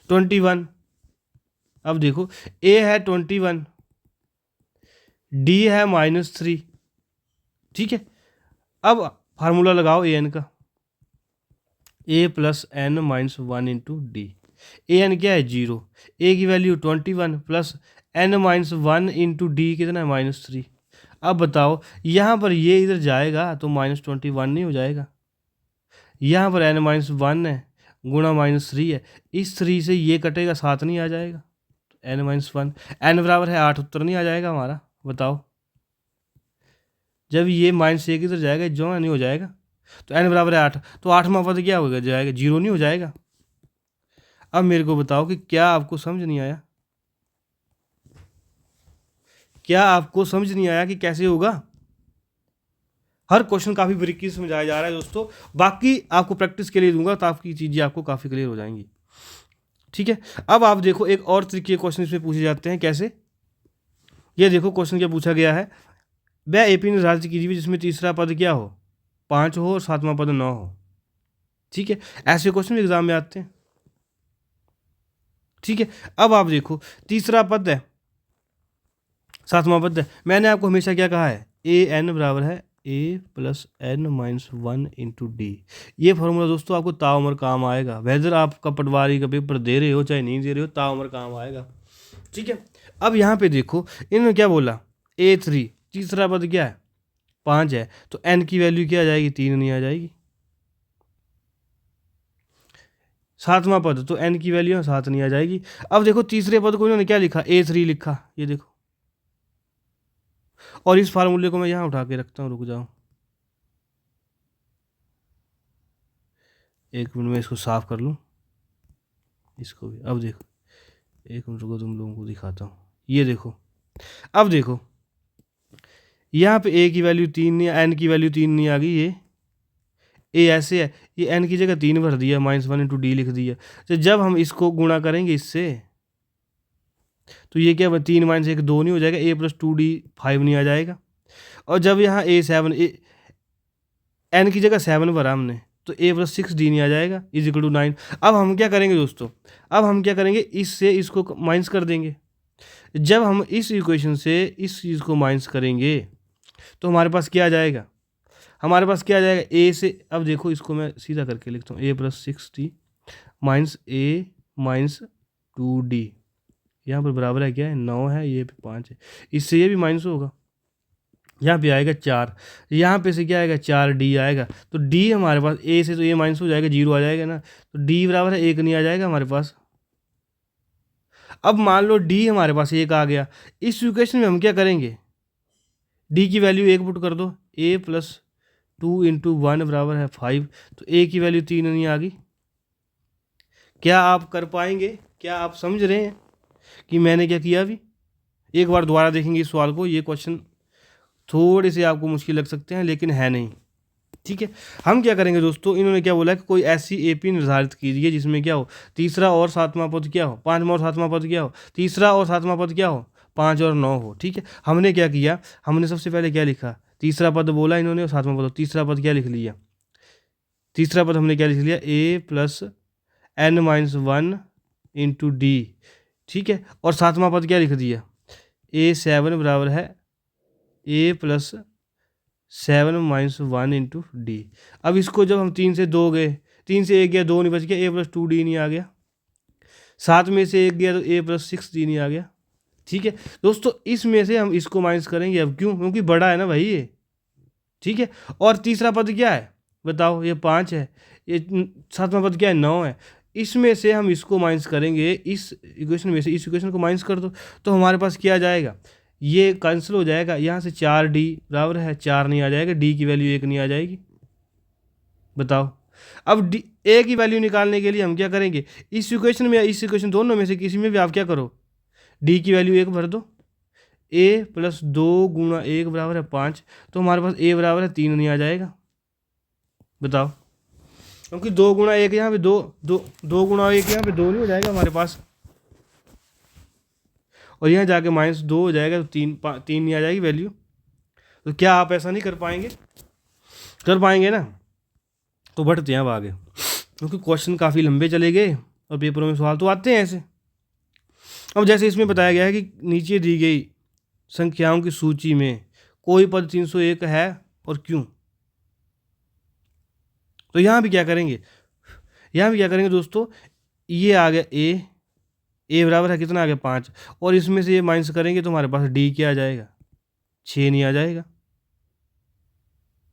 S1: 21, अब देखो ए है 21, डी है -3, ठीक है? अब फार्मूला लगाओ ए एन का, A plus N minus 1 into D. A N क्या है 0, ए की value 21 plus N minus 1 into D कितना है -3। अब बताओ यहाँ पर ये इधर जाएगा तो -21 नहीं हो जाएगा, यहाँ पर n - 1 है गुणा -3 है, इस 3 से ये कटेगा 7 नहीं आ जाएगा, तो n - 1, n बराबर है 8, उत्तर नहीं आ जाएगा हमारा। बताओ जब ये -1 इधर जाएगा जमा नहीं हो जाएगा, तो n बराबर है 8, तो 8वां पद क्या होगा, जाएगा 0 नहीं हो जाएगा। अब मेरे को बताओ कि क्या आपको समझ नहीं आया, क्या आपको समझ नहीं आया कि कैसे होगा। हर क्वेश्चन काफ़ी बारीकी से समझाया जा रहा है दोस्तों, बाकी आपको प्रैक्टिस के लिए दूंगा तो आपकी चीज़ें आपको काफ़ी क्लियर हो जाएंगी, ठीक है? अब आप देखो एक और तरीके के क्वेश्चन इसमें पूछे जाते हैं, कैसे, ये देखो क्वेश्चन क्या पूछा गया है, वह एपी ने राज्य कीजिए जिसमें तीसरा पद क्या हो, 5 हो और 7वां पद 9 हो, ठीक है? ऐसे क्वेश्चन एग्जाम में आते हैं, ठीक है? अब आप देखो तीसरा पद है, 7वां पद है, मैंने आपको हमेशा क्या कहा है, ए एन बराबर है A plus N minus one into D. ये फॉर्मूला दोस्तों आपको ताउम्र काम आएगा, वेदर आपका पटवारी का पेपर दे रहे हो चाहे नहीं दे रहे हो, ताउम्र काम आएगा। ठीक है, अब यहाँ पे देखो इन्होंने क्या बोला, A3 तीसरा पद क्या है 5 है, तो n की वैल्यू क्या आ जाएगी 3 नहीं आ जाएगी। सातवां पद तो n की वैल्यू 7 नहीं आ जाएगी। अब देखो तीसरे पद को इन्होंने क्या लिखा A3 लिखा, ये देखो, और इस फार्मूले को मैं यहाँ उठा के रखता हूँ, रुक जाओ एक मिनट में इसको साफ कर लूँ इसको भी। अब देखो एक मिनट रुको, तुम लोगों को दिखाता हूँ, ये देखो। अब देखो यहाँ पे a की वैल्यू 3 नहीं, n की वैल्यू 3 नहीं आ गई, ये a ऐसे है, ये n की जगह 3 भर दिया, -1 इंटू डी लिख दिया। तो जब हम इसको गुणा करेंगे इससे तो ये क्या 3 - 1 2 नहीं हो जाएगा, a + 2d 5 नहीं आ जाएगा। और जब यहाँ a7 n की जगह 7 भरा हमने, तो a + 6d नहीं आ जाएगा, = 9। अब हम क्या करेंगे दोस्तों, अब हम क्या करेंगे, इससे इसको माइनस कर देंगे। जब हम इस इक्वेशन से इस चीज़ को माइनस करेंगे तो हमारे पास क्या आ जाएगा, हमारे पास क्या आ जाएगा a से। अब देखो इसको मैं सीधा करके लिखता हूँ, a + 6d minus a minus 2d, यहाँ पर बराबर है क्या है 9 है, ये 5 है, इससे ये भी माइनस होगा, यहाँ पे आएगा 4, यहाँ पे से क्या आएगा 4d आएगा। तो d हमारे पास a से तो ये माइनस हो जाएगा, 0 आ जाएगा ना, तो d बराबर है 1 नहीं आ जाएगा हमारे पास। अब मान लो d हमारे पास 1 आ गया, इस इक्वेशन में हम क्या करेंगे, d की वैल्यू 1 पुट कर दो, a + 2 इंटू 1 बराबर है 5, तो a की वैल्यू 3 नहीं आ गई। क्या आप कर पाएंगे, क्या आप समझ रहे हैं कि मैंने क्या किया अभी? एक बार दोबारा देखेंगे इस सवाल को, ये क्वेश्चन थोड़े से आपको मुश्किल लग सकते हैं लेकिन है नहीं। ठीक है, हम क्या करेंगे दोस्तों, इन्होंने क्या बोला कि कोई ऐसी एपी निर्धारित कीजिए जिसमें क्या हो, तीसरा और सातवां पद क्या हो, पांचवा और सातवां पद क्या हो, तीसरा और सातवां पद क्या हो, 5 और 9 हो। ठीक है, हमने क्या किया, हमने सबसे पहले क्या लिखा, तीसरा पद बोला इन्होंने और सातवां पद, तीसरा पद क्या लिख लिया, तीसरा पद हमने क्या लिख लिया a + n - 1 इंटू डी। ठीक है, और सातवां पद क्या लिख दिया, a7 बराबर है a + 7 - 1 इंटू डी। अब इसको जब हम 3 से 2 गए, 3 से 1 गया 2 नहीं बच गया, a + 2d नहीं आ गया, 7 में से 1 गया तो a + 6d नहीं आ गया। ठीक है दोस्तों, इसमें से हम इसको माइनस करेंगे, अब क्यों, क्योंकि बड़ा है ना भाई ये। ठीक है, और तीसरा पद क्या है बताओ, ये 5 है, ये सातवां पद क्या है 9 है, इसमें से हम इसको माइनस करेंगे, इस इक्वेशन में से इस इक्वेशन को माइनस कर दो, तो हमारे पास क्या आ जाएगा, ये कैंसिल हो जाएगा, यहाँ से 4d बराबर है 4 नहीं आ जाएगा, d की वैल्यू 1 नहीं आ जाएगी। बताओ, अब a की वैल्यू निकालने के लिए हम क्या करेंगे, इस इक्वेशन में या इस इक्वेशन दोनों में से किसी में भी आप क्या करो, d की वैल्यू 1 भर दो, a + 2 × 1 बराबर है 5, तो हमारे पास a बराबर है 3 नहीं आ जाएगा। बताओ, क्योंकि 2 × 1 यहाँ पे 2 2 2 × 1 यहाँ पे 2 नहीं हो जाएगा हमारे पास, और यहाँ जाके -2 हो जाएगा, तो 3 नहीं आ जाएगी वैल्यू। तो क्या आप ऐसा नहीं कर पाएंगे, कर पाएंगे ना? तो बढ़ते हैं अब आगे, क्योंकि क्वेश्चन काफ़ी लंबे चले गए और पेपरों में सवाल तो आते हैं ऐसे। अब जैसे इसमें बताया गया है कि नीचे दी गई संख्याओं की सूची में कोई पद 301 है और क्यों। तो यहाँ भी क्या करेंगे, यहाँ भी क्या करेंगे दोस्तों, ये आ गया a बराबर है कितना आ गया 5, और इसमें से ये माइनस करेंगे तो हमारे पास d क्या आ जाएगा 6 नहीं आ जाएगा।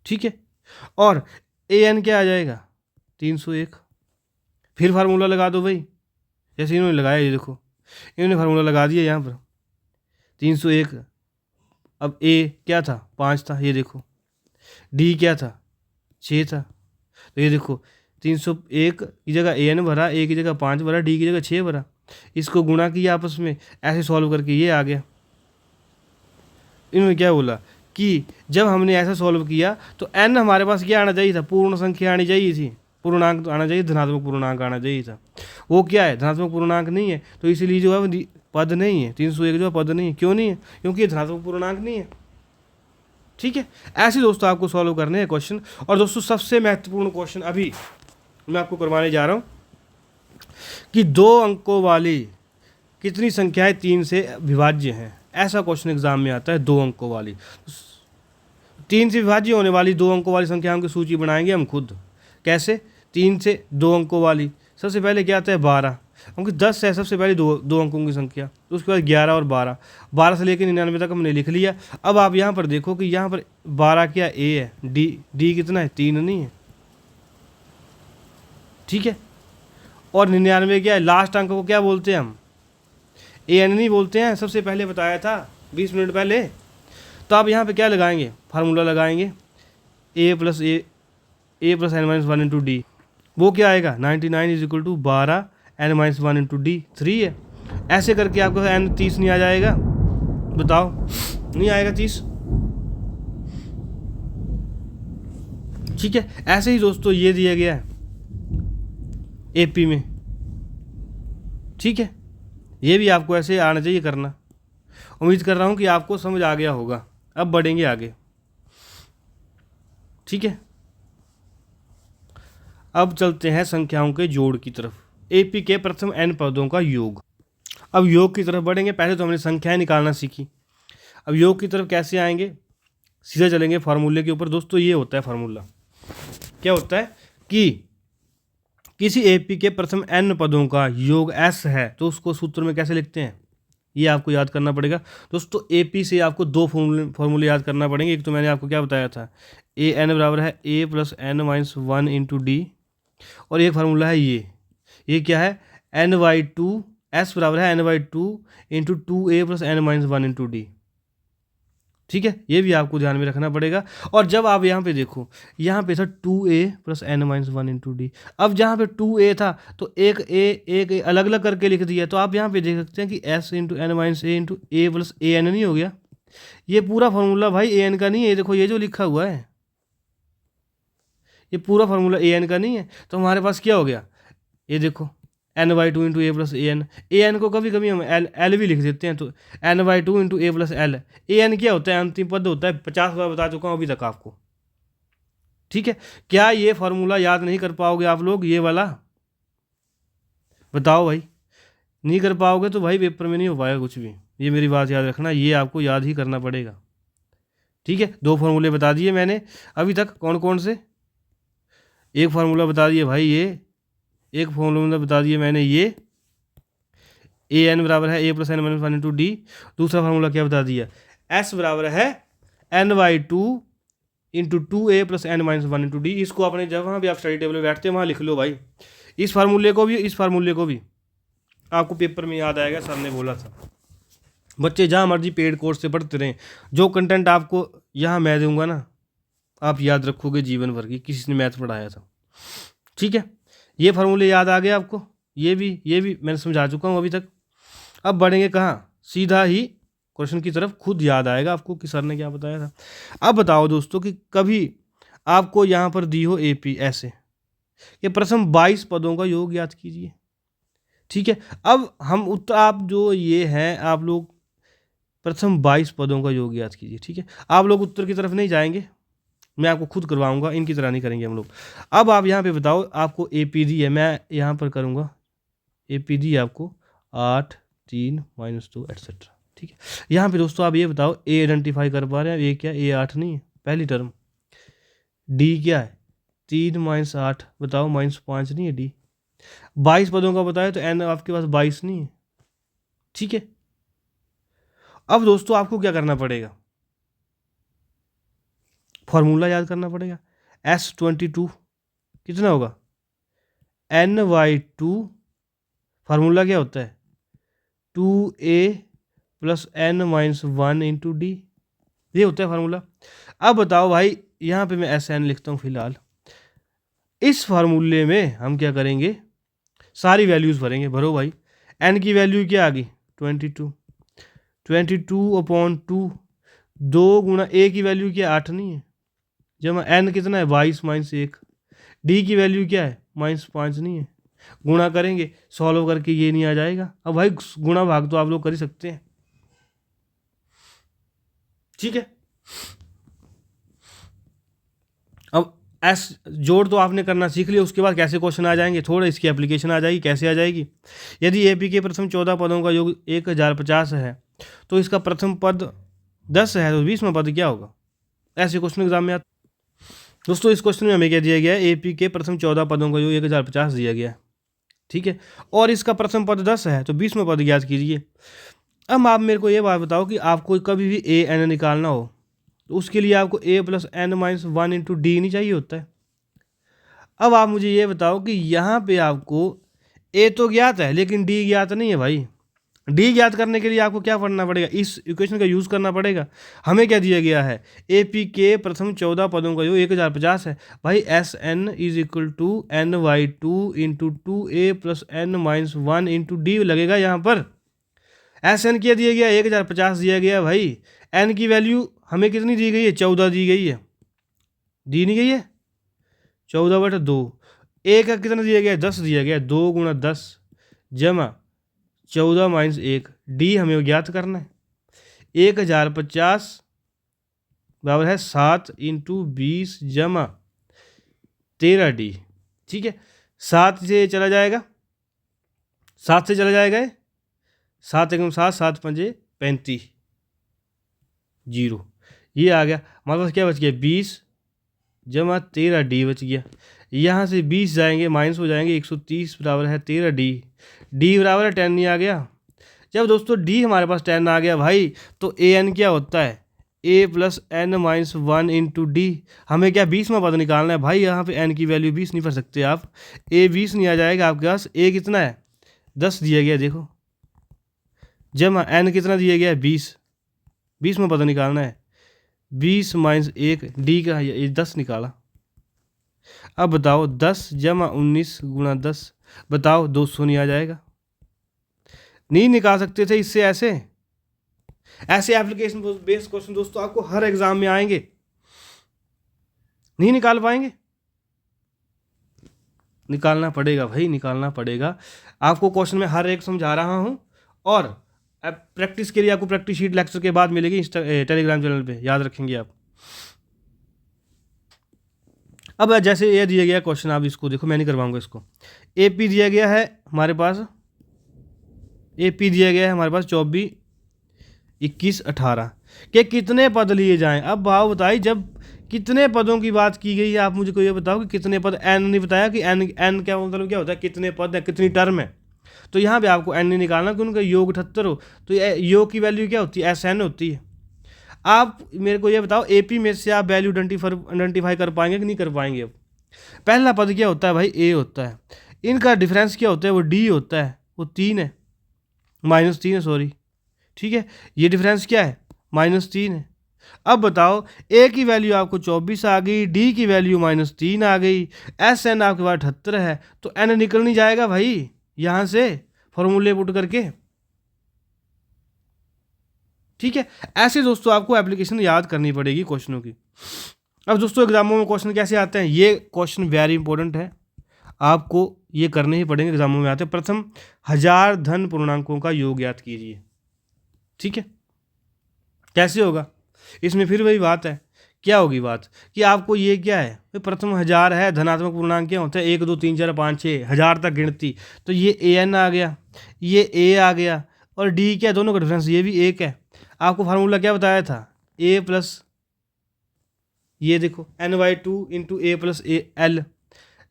S1: ठीक है, और an क्या आ जाएगा 301। फिर फार्मूला लगा दो भाई, जैसे इन्होंने लगाया, ये देखो इन्होंने फार्मूला लगा दिया यहाँ पर 301। अब a क्या था 5 था, ये देखो d क्या था 6 था, तो ये देखो 301 की जगह an भरा, a की जगह 5 भरा, d की जगह 6 भरा, इसको गुणा किया आपस में, ऐसे सॉल्व करके ये आ गया। इन्होंने क्या बोला कि जब हमने ऐसा सॉल्व किया तो n हमारे पास क्या आना चाहिए था, पूर्ण संख्या आनी चाहिए थी, पूर्णांक आना चाहिए, धनात्मक पूर्णांक आना चाहिए था। वो क्या है, धनात्मक पूर्णांक नहीं है, तो इसलिए जो है पद नहीं है, 301 जो है पद नहीं है। क्यों नहीं है, क्योंकि ये धनात्मक पूर्णांक नहीं है। ठीक है, ऐसे दोस्तों आपको सॉल्व करने हैं क्वेश्चन। और दोस्तों सबसे महत्वपूर्ण क्वेश्चन अभी मैं आपको करवाने जा रहा हूँ कि 2 अंकों वाली कितनी संख्याएं 3 से विभाज्य हैं। ऐसा क्वेश्चन एग्जाम में आता है, 2 अंकों वाली। 3 से विभाज्य होने वाली 2 अंकों वाली संख्याओं की सूची बनाएंगे हम खुद। कैसे? 3 से 2 अंकों वाली, सबसे पहले क्या आता है 12, क्योंकि 10 है सबसे पहले दो अंकों की संख्या, तो उसके बाद 11 और 12, 12 से लेकर 99 तक हमने लिख लिया। अब आप यहाँ पर देखो कि यहाँ पर 12 क्या ए है, डी कितना है 3 नहीं है, ठीक है। और 99 क्या है, लास्ट अंक को क्या बोलते हैं हम, ए एन नहीं बोलते हैं, सबसे पहले बताया था 20 मिनट पहले। तो आप यहाँ पे क्या लगाएंगे, फार्मूला लगाएंगे A plus N minus 1 into D, वो क्या आएगा 99 is equal to 12 N minus 1 into D 3 है। ऐसे करके आपको एन 30 नहीं आ जाएगा, बताओ नहीं आएगा 30, ठीक है। ऐसे ही दोस्तों ये दिया गया है एपी में, ठीक है। ये भी आपको ऐसे आना चाहिए करना। उम्मीद कर रहा हूँ कि आपको समझ आ गया होगा। अब बढ़ेंगे आगे, ठीक है। अब चलते हैं संख्याओं के जोड़ की तरफ। एपी के प्रथम n पदों का योग। अब योग की तरफ बढ़ेंगे। पहले तो हमने संख्याएं निकालना सीखी, अब योग की तरफ कैसे आएंगे, सीधे चलेंगे फार्मूले के ऊपर। दोस्तों ये होता है फार्मूला, क्या होता है कि किसी एपी के प्रथम n पदों का योग s है तो उसको सूत्र में कैसे लिखते हैं, ये आपको याद करना पड़ेगा। दोस्तों एपी से आपको दो फॉर्मूले याद करना पड़ेंगे। एक तो मैंने आपको क्या बताया था, ए एन बराबर है A plus N minus 1 into D, और एक फार्मूला है ये क्या है, एन बाई टू, एस बराबर है N by two into 2a plus N minus 1 into d, ठीक है। ये भी आपको ध्यान में रखना पड़ेगा। और जब आप यहाँ पे देखो, यहाँ पे था 2a plus N minus 1 into D, अब जहाँ पे 2a था तो एक ए अलग अलग करके लिख दिया, तो आप यहाँ पे देख सकते हैं कि s into N minus A into a plus a N नहीं हो गया। ये पूरा फार्मूला भाई ए एन का नहीं है, देखो ये जो लिखा हुआ है ये पूरा फार्मूला ए एन का नहीं है। तो हमारे पास क्या हो गया, ये देखो n by two into a plus a n को कभी कभी हम एल भी लिख देते हैं, तो n by two into a plus l, a N क्या होता है, अंतिम पद होता है। 50 बार बता चुका हूँ अभी तक आपको, ठीक है। क्या ये फार्मूला याद नहीं कर पाओगे आप लोग, ये वाला बताओ भाई, नहीं कर पाओगे तो भाई पेपर में नहीं हो पाएगा कुछ भी। ये मेरी बात याद रखना, ये आपको याद ही करना पड़ेगा, ठीक है। 2 फार्मूले बता दिए मैंने अभी तक, कौन कौन से, एक फार्मूला बता दिए भाई ये, एक फार्मूला बता दिए मैंने ये ए एन बराबर है A plus N minus 1 into D. दूसरा फार्मूला क्या बता दिया, एस बराबर है N by two into 2a plus N minus 1 into D. इसको अपने जहाँ भी आप स्टडी टेबल में बैठते हैं वहाँ लिख लो भाई, इस फार्मूले को भी, इस फार्मूले को भी आपको पेपर में याद आएगा। सर ने बोला था बच्चे जहाँ मर्जी पेड कोर्स से पढ़ते रहें, जो कंटेंट आपको यहाँ मैं दूंगा ना आप याद रखोगे जीवन भर की, किसी ने मैथ पढ़ाया था, ठीक है। ये फार्मूले याद आ गए आपको, ये भी मैंने समझा चुका हूँ अभी तक। अब बढ़ेंगे कहाँ, सीधा ही क्वेश्चन की तरफ, खुद याद आएगा आपको कि सर ने क्या बताया था। अब बताओ दोस्तों कि कभी आपको यहाँ पर दी हो एपी ऐसे, ये प्रथम 22 पदों का योग याद कीजिए, ठीक है। अब हम उत्तर, आप जो ये हैं आप लोग प्रथम 22 पदों का योग याद कीजिए, ठीक है। आप लोग उत्तर की तरफ नहीं जाएंगे, मैं आपको खुद करवाऊंगा, इनकी तरह नहीं करेंगे हम लोग। अब आप यहाँ पे बताओ, आपको एपी दी है, मैं यहाँ पर करूँगा एपी दी आपको 8 3 -2 एटसेट्रा, ठीक है। यहाँ पे दोस्तों आप ये बताओ, ए आइडेंटिफाई कर पा रहे हैं, ये क्या ए 8 नहीं है पहली टर्म, डी क्या है 3 - 8 बताओ -5 नहीं है डी। 22 पदों का बताया तो एन आपके पास 22 नहीं है, ठीक है। अब दोस्तों आपको क्या करना पड़ेगा, फॉर्मूला याद करना पड़ेगा। S22 कितना होगा, n/2, फार्मूला क्या होता है 2a plus N minus 1 into D, ये होता है फार्मूला। अब बताओ भाई, यहाँ पे मैं एस एन लिखता हूँ फिलहाल। इस फार्मूले में हम क्या करेंगे, सारी वैल्यूज़ भरेंगे, भरो भाई। एन की वैल्यू क्या आ गई 22/2, 2 गुणा ए की वैल्यू क्या 8 नहीं है, जब एन कितना है 22 - 1, डी की वैल्यू क्या है -5 नहीं है, गुणा करेंगे, सॉल्व करके ये नहीं आ जाएगा। अब भाई गुणा भाग तो आप लोग कर ही सकते हैं, ठीक है। अब एस जोड़ तो आपने करना सीख लिया, उसके बाद कैसे क्वेश्चन आ जाएंगे, थोड़ा इसकी एप्लीकेशन आ जाएगी। कैसे आ जाएगी, यदि एपी के प्रथम 14 पदों का योग 1050 है तो इसका प्रथम पद 10 है तो 20वां पद क्या होगा, ऐसे क्वेश्चन एग्जाम में आते। दोस्तों इस क्वेश्चन में हमें क्या दिया गया है, AP के प्रथम 14 पदों का योग 1050 दिया गया है, ठीक है, और इसका प्रथम पद 10 है, तो 20वें पद ज्ञात कीजिए। अब आप मेरे को ये बात बताओ कि आपको कभी भी AN निकालना हो तो उसके लिए आपको A + n-1 इंटू डी नहीं चाहिए होता है। अब आप मुझे ये बताओ कि यहाँ पे आपको A तो ज्ञात है लेकिन D ज्ञात नहीं है भाई। D ज्ञात करने के लिए आपको क्या करना पड़ेगा, इस इक्वेशन का यूज़ करना पड़ेगा। हमें क्या दिया गया है, AP के प्रथम 14 पदों का योग 1050 है भाई। SN = n/2 into 2A + n-1 into D लगेगा यहाँ पर। SN क्या दिया गया, 1050 दिया गया भाई। N की वैल्यू हमें कितनी दी गई है, 14 दी गई है, दी नहीं गई है 14/2। A का कितना दिया गया है, 10 दिया गया है, 2 × 10 जमा 14 - 1, डी हमें ज्ञात करना है। 1050 बराबर है 7 × 20 जमा 13D, ठीक है। 7 से चला जाएगा, 7 से चला जाएगा, 7 × 7 7 × 5 35 0, ये आ गया। हमारे पास क्या बच गया, 20 जमा 13D बच गया। यहाँ से 20 जाएंगे माइनस हो जाएंगे, 130 बराबर है 13D, डी बराबर है 10 नहीं आ गया। जब दोस्तों डी हमारे पास 10 आ गया भाई, तो AN क्या होता है, A + n-1 इंटू डी। हमें क्या 20वां पद निकालना है भाई, यहाँ पे n की वैल्यू 20 नहीं भर सकते आप, A 20 नहीं आ जाएगा आपके पास। A कितना है, 10 दिया गया देखो, जमा n कितना दिया गया है 20, 20वां पद निकालना है, 20 - 1, डी का ये 10 निकाला। अब बताओ 10 जमा 19 × 10, बताओ 200 नहीं आ जाएगा, नहीं निकाल सकते थे इससे। ऐसे एप्लीकेशन बेस्ड क्वेश्चन दोस्तों आपको हर एग्जाम में आएंगे, नहीं निकाल पाएंगे, निकालना पड़ेगा भाई, निकालना पड़ेगा। आपको क्वेश्चन में हर एक समझा रहा हूं, और प्रैक्टिस के लिए आपको प्रैक्टिस शीट लेक्चर के बाद मिलेगी टेलीग्राम चैनल पे, याद रखेंगे आप। अब जैसे ये दिया गया क्वेश्चन, आप इसको देखो, मैं नहीं करवाऊंगा इसको। AP दिया गया है हमारे पास, AP दिया गया है हमारे पास 24, 21, 18 के कितने पद लिए जाएं। अब भाव बताइए, जब कितने पदों की बात की गई है, आप मुझे को ये बताओ कि कितने पद। n नहीं बताया कि n क्या मतलब क्या होता है, कितने पद है, कितनी टर्म है। तो यहाँ पे आपको n नहीं निकालना कि उनका योग 78 हो, तो योग की वैल्यू क्या होती है, SN होती है। आप मेरे को ये बताओ AP में से आप वैल्यू आइडेंटिफाई कर पाएंगे कि नहीं कर पाएंगे। अब पहला पद क्या होता है भाई, A होता है, इनका डिफरेंस क्या होता है, वो D होता है, वो 3 है, -3 है सॉरी, ठीक है। ये डिफरेंस क्या है, -3 है। अब बताओ A की वैल्यू आपको 24 आ गई, D की वैल्यू -3 आ गई, SN आपके पास 78 है, तो N निकल नहीं जाएगा भाई यहाँ से फॉर्मूले पुट करके, ठीक है। ऐसे दोस्तों आपको एप्लीकेशन याद करनी पड़ेगी क्वेश्चनों की। अब दोस्तों एग्जामों में क्वेश्चन कैसे आते हैं, ये क्वेश्चन वेरी इंपॉर्टेंट है, आपको ये करने ही पड़ेंगे, एग्जामों में आते हैं। प्रथम 1000 धन पूर्णांकों का योग ज्ञात कीजिए, ठीक है। कैसे होगा, इसमें फिर वही बात है, क्या होगी बात कि आपको ये क्या है, प्रथम 1000 है, धनात्मक पूर्णांक क्या होता है, 1 2 3 4 5 6 1000 तक गिनती, तो ये AN आ गया, ये A आ गया, और D क्या, दोनों का डिफरेंस ये भी 1 है। आपको फार्मूला क्या बताया था, A प्लस ये देखो n/2 इंटू A + L।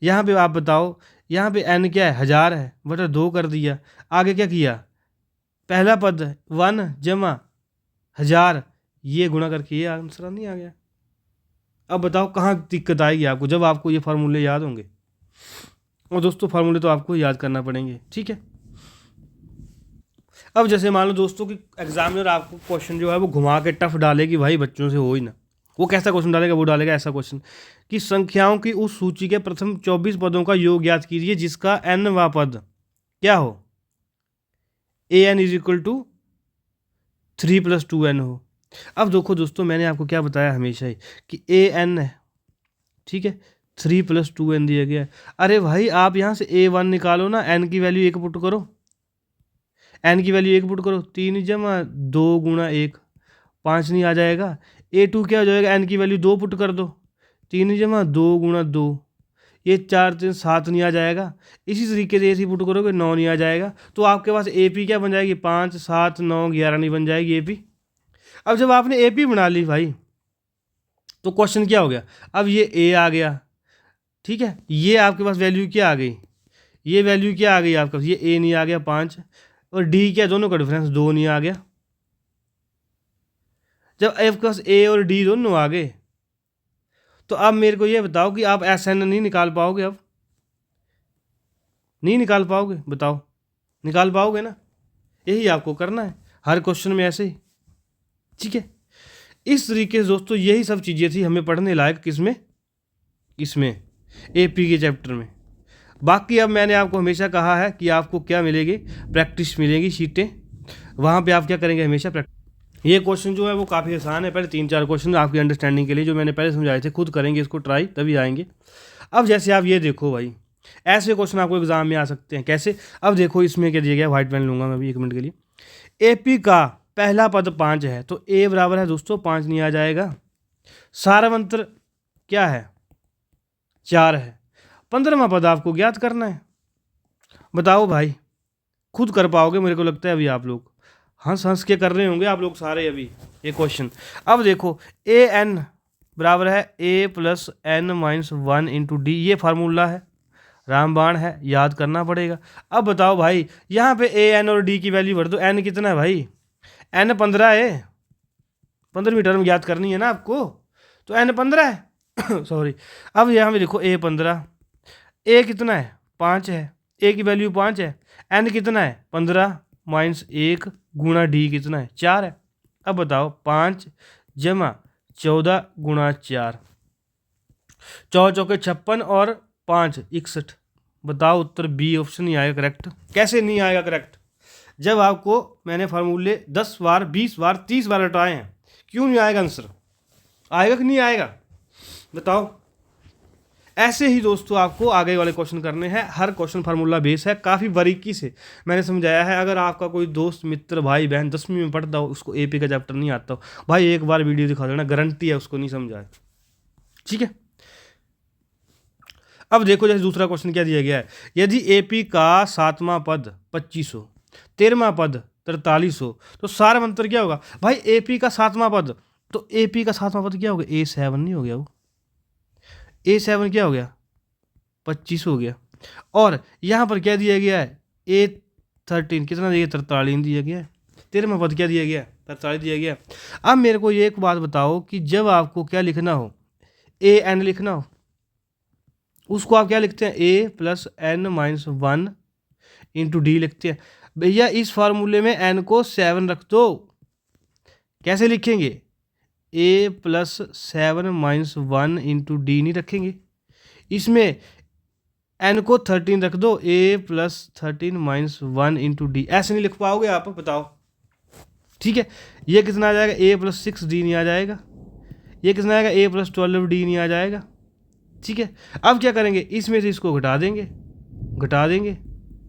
S1: यहाँ पे आप बताओ, यहाँ पे n क्या है, 1000 है, बटा 2 कर दिया। आगे क्या किया, पहला पद 1 जमा 1000, ये गुणा करके ये आंसर नहीं आ गया। अब बताओ कहाँ दिक्कत आएगी आपको, जब आपको ये फार्मूले याद होंगे। और दोस्तों फार्मूले तो आपको याद करना पड़ेंगे, ठीक है। अब जैसे मान लो दोस्तों कि एग्जामिनर आपको क्वेश्चन जो है वो घुमा के टफ डालेगी, भाई बच्चों से हो ही ना, वो कैसा क्वेश्चन डालेगा, वो डालेगा ऐसा क्वेश्चन कि संख्याओं की उस सूची के प्रथम 24 पदों का योग ज्ञात कीजिए जिसका n वां पद क्या हो, AN = 3 + 2n हो। अब देखो दोस्तों, मैंने आपको क्या बताया हमेशा ही कि AN है, ठीक है, 3 + 2n दिया गया है। अरे भाई आप यहाँ से A1 निकालो ना, n की वैल्यू 1 पुट करो, n की वैल्यू 1 पुट करो, 3 जमा 2 × 1 5 नहीं आ जाएगा। A2 क्या हो जाएगा, n की वैल्यू 2 पुट कर दो, 3 जमा 2 × 2, ये 4 3 7 नहीं आ जाएगा। इसी तरीके से AC पुट करोगे 9 नहीं आ जाएगा, तो आपके पास AP क्या बन जाएगी, 5 7 9 11 नहीं बन जाएगी AP। अब जब आपने AP बना ली भाई, तो क्वेश्चन क्या हो गया, अब ये ए आ गया, ठीक है, ये आपके पास वैल्यू क्या आ गई, ये वैल्यू क्या आ गई आपके पास, ये ए नहीं आ गया 5, और डी क्या, दोनों का डिफरेंस 2 नहीं आ गया। जब आपके पास ए और डी दोनों आ गए तो अब मेरे को ये बताओ कि आप एस एन नहीं निकाल पाओगे, अब नहीं निकाल पाओगे, बताओ निकाल पाओगे ना, यही आपको करना है हर क्वेश्चन में ऐसे ही, ठीक है। इस तरीके से दोस्तों यही सब चीज़ें थी हमें पढ़ने लायक, किसमें, इसमें एपी के चैप्टर में। बाकी अब मैंने आपको हमेशा कहा है कि आपको क्या मिलेगी, प्रैक्टिस मिलेगी, शीटें, वहाँ पे आप क्या करेंगे, हमेशा प्रैक्टिस। ये क्वेश्चन जो है वो काफ़ी आसान है, पहले 3-4 क्वेश्चन आपकी अंडरस्टैंडिंग के लिए जो मैंने पहले समझाए थे, खुद करेंगे इसको ट्राई तभी आएंगे। अब जैसे आप ये देखो भाई, ऐसे क्वेश्चन आपको एग्जाम में आ सकते हैं, कैसे, अब देखो इसमें क्या दिया गया, व्हाइट पेन लूँगा मैं अभी 1 मिनट के लिए। एपी का पहला पद 5 है तो ए बराबर है दोस्तों 5 नहीं आ जाएगा। सारवंतर क्या है, 4 है। 15वां पद आपको ज्ञात करना है, बताओ भाई, खुद कर पाओगे मेरे को लगता है अभी आप लोग हंस हंस के कर रहे होंगे आप लोग सारे अभी ये क्वेश्चन। अब देखो ए एन बराबर है A plus N minus 1 into D, ये फार्मूला है, रामबाण है, याद करना पड़ेगा। अब बताओ भाई, यहाँ पे ए एन और डी की वैल्यू भर दो, एन कितना है भाई, एन 15 है, 15वीं टर्म याद करनी है ना आपको, तो एन 15 है सॉरी। अब यहाँ पे देखो ए 15, ए कितना है 5 है, ए की वैल्यू 5 है, एन कितना है 15 माइनस 1 गुणा डी कितना है 4 है। अब बताओ 5 जमा 14 गुणा 4, 4 चौके 56 और 5 61। बताओ उत्तर बी ऑप्शन नहीं आएगा करेक्ट। कैसे नहीं आएगा करेक्ट, जब आपको मैंने फार्मूले 10 बार 20 बार 30 बार हटाए हैं, क्यों नहीं आएगा आंसर, आएगा कि नहीं आएगा, बताओ। ऐसे ही दोस्तों आपको आगे वाले क्वेश्चन करने हैं, हर क्वेश्चन फार्मूला बेस है, काफ़ी बारीकी से मैंने समझाया है। अगर आपका कोई दोस्त मित्र भाई बहन 10वीं में पढ़ता हो, उसको एपी का चैप्टर नहीं आता हो, भाई एक बार वीडियो दिखा देना, गारंटी है उसको नहीं समझाए, ठीक है। अब देखो जैसे दूसरा क्वेश्चन क्या दिया गया है, यदि एपी का 7वां पद 2500, 13वां पद 4300, तो सारवंतर क्या होगा भाई, एपी का 7वां पद, तो एपी का 7वां पद क्या हो गया, A7 नहीं हो गया वो, A7 क्या हो गया 25 हो गया। और यहाँ पर क्या दिया गया है, A13 कितना दिया गया, 43 दिया गया है। 13वां पद क्या दिया गया, 43 दिया गया। अब मेरे को ये एक बात बताओ कि जब आपको क्या लिखना हो, AN लिखना हो, उसको आप क्या लिखते हैं, A plus N minus 1 into d लिखते हैं। भैया इस फार्मूले में n को 7 रख दो, कैसे लिखेंगे, A plus 7 minus 1 into D नहीं रखेंगे, इसमें n को 13 रख दो, A plus 13 minus 1 into D, ऐसे नहीं लिख पाओगे आप, बताओ, ठीक है। ये कितना आ जाएगा, A प्लस 6 डी नहीं आ जाएगा, ये कितना आएगा, A प्लस 12 डी नहीं आ जाएगा, ठीक है। अब क्या करेंगे, इसमें से इसको घटा देंगे, घटा देंगे,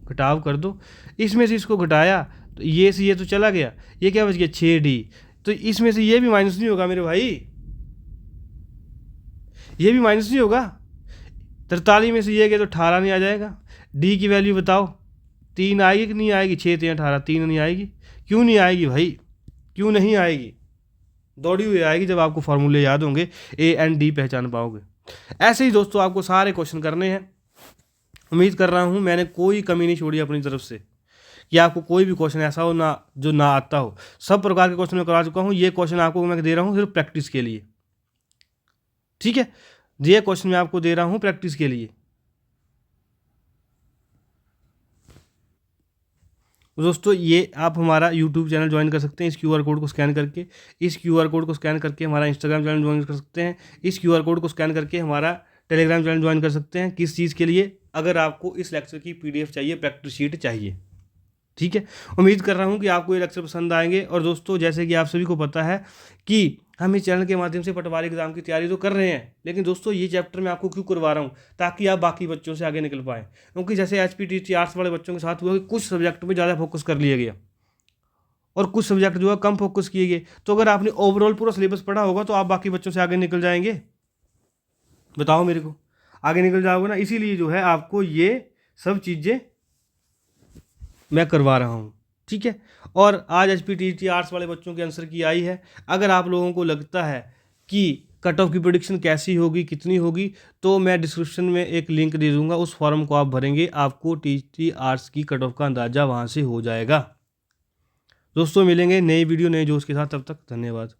S1: घटाव कर दो, इसमें से इसको घटाया तो ये से ये तो चला गया, ये क्या बच गया 6D, तो इसमें से ये भी माइनस नहीं होगा मेरे भाई, ये भी माइनस नहीं होगा, 43 में से ये गया तो 18 नहीं आ जाएगा। डी की वैल्यू बताओ, 3 आएगी कि नहीं आएगी, 6 3 18, 3 नहीं आएगी, क्यों नहीं आएगी भाई, क्यों नहीं आएगी, दौड़ी हुई आएगी जब आपको फार्मूले याद होंगे, AND पहचान पाओगे। ऐसे ही दोस्तों आपको सारे क्वेश्चन करने हैं, उम्मीद कर रहा हूँ मैंने कोई कमी नहीं छोड़ी अपनी तरफ से कि आपको कोई भी क्वेश्चन ऐसा हो ना जो ना आता हो, सब प्रकार के क्वेश्चन मैं करा चुका हूँ। ये क्वेश्चन आपको मैं दे रहा हूँ सिर्फ प्रैक्टिस के लिए, ठीक है, ये क्वेश्चन मैं आपको दे रहा हूँ प्रैक्टिस के लिए। दोस्तों ये आप हमारा यूट्यूब चैनल ज्वाइन कर सकते हैं इस QR कोड को स्कैन करके, इस QR कोड को स्कैन करके हमारा इंस्टाग्राम चैनल ज्वाइन कर सकते हैं, इस QR कोड को स्कैन करके हमारा टेलीग्राम चैनल ज्वाइन कर सकते हैं। किस चीज़ के लिए, अगर आपको इस लेक्चर की PDF चाहिए, प्रैक्टिस शीट चाहिए, ठीक है। उम्मीद कर रहा हूँ कि आपको ये लेक्चर पसंद आएंगे। और दोस्तों जैसे कि आप सभी को पता है कि हम इस चैनल के माध्यम से पटवारी एग्जाम की तैयारी तो कर रहे हैं, लेकिन दोस्तों ये चैप्टर मैं आपको क्यों करवा रहा हूँ, ताकि आप बाकी बच्चों से आगे निकल पाएँ। क्योंकि जैसे HPTT आर्ट्स वाले बच्चों के साथ हुआ कि कुछ सब्जेक्ट में ज़्यादा फोकस कर लिया गया और कुछ सब्जेक्ट जो है कम फोकस किए गए, तो अगर आपने ओवरऑल पूरा सिलेबस पढ़ा होगा तो आप बाकी बच्चों से आगे निकल जाएंगे, बताओ मेरे को, आगे निकल जाओगे ना। इसीलिए जो है आपको ये सब चीज़ें मैं करवा रहा हूँ, ठीक है। और आज HPTT आर्ट्स वाले बच्चों के आंसर की आई है। अगर आप लोगों को लगता है कि कट ऑफ की प्रेडिक्शन कैसी होगी, कितनी होगी, तो मैं डिस्क्रिप्शन में एक लिंक दे दूंगा, उस फॉर्म को आप भरेंगे, आपको टीटी आर्ट्स की कट ऑफ का अंदाज़ा वहाँ से हो जाएगा। दोस्तों मिलेंगे नई वीडियो नए जोश के साथ, तब तक धन्यवाद।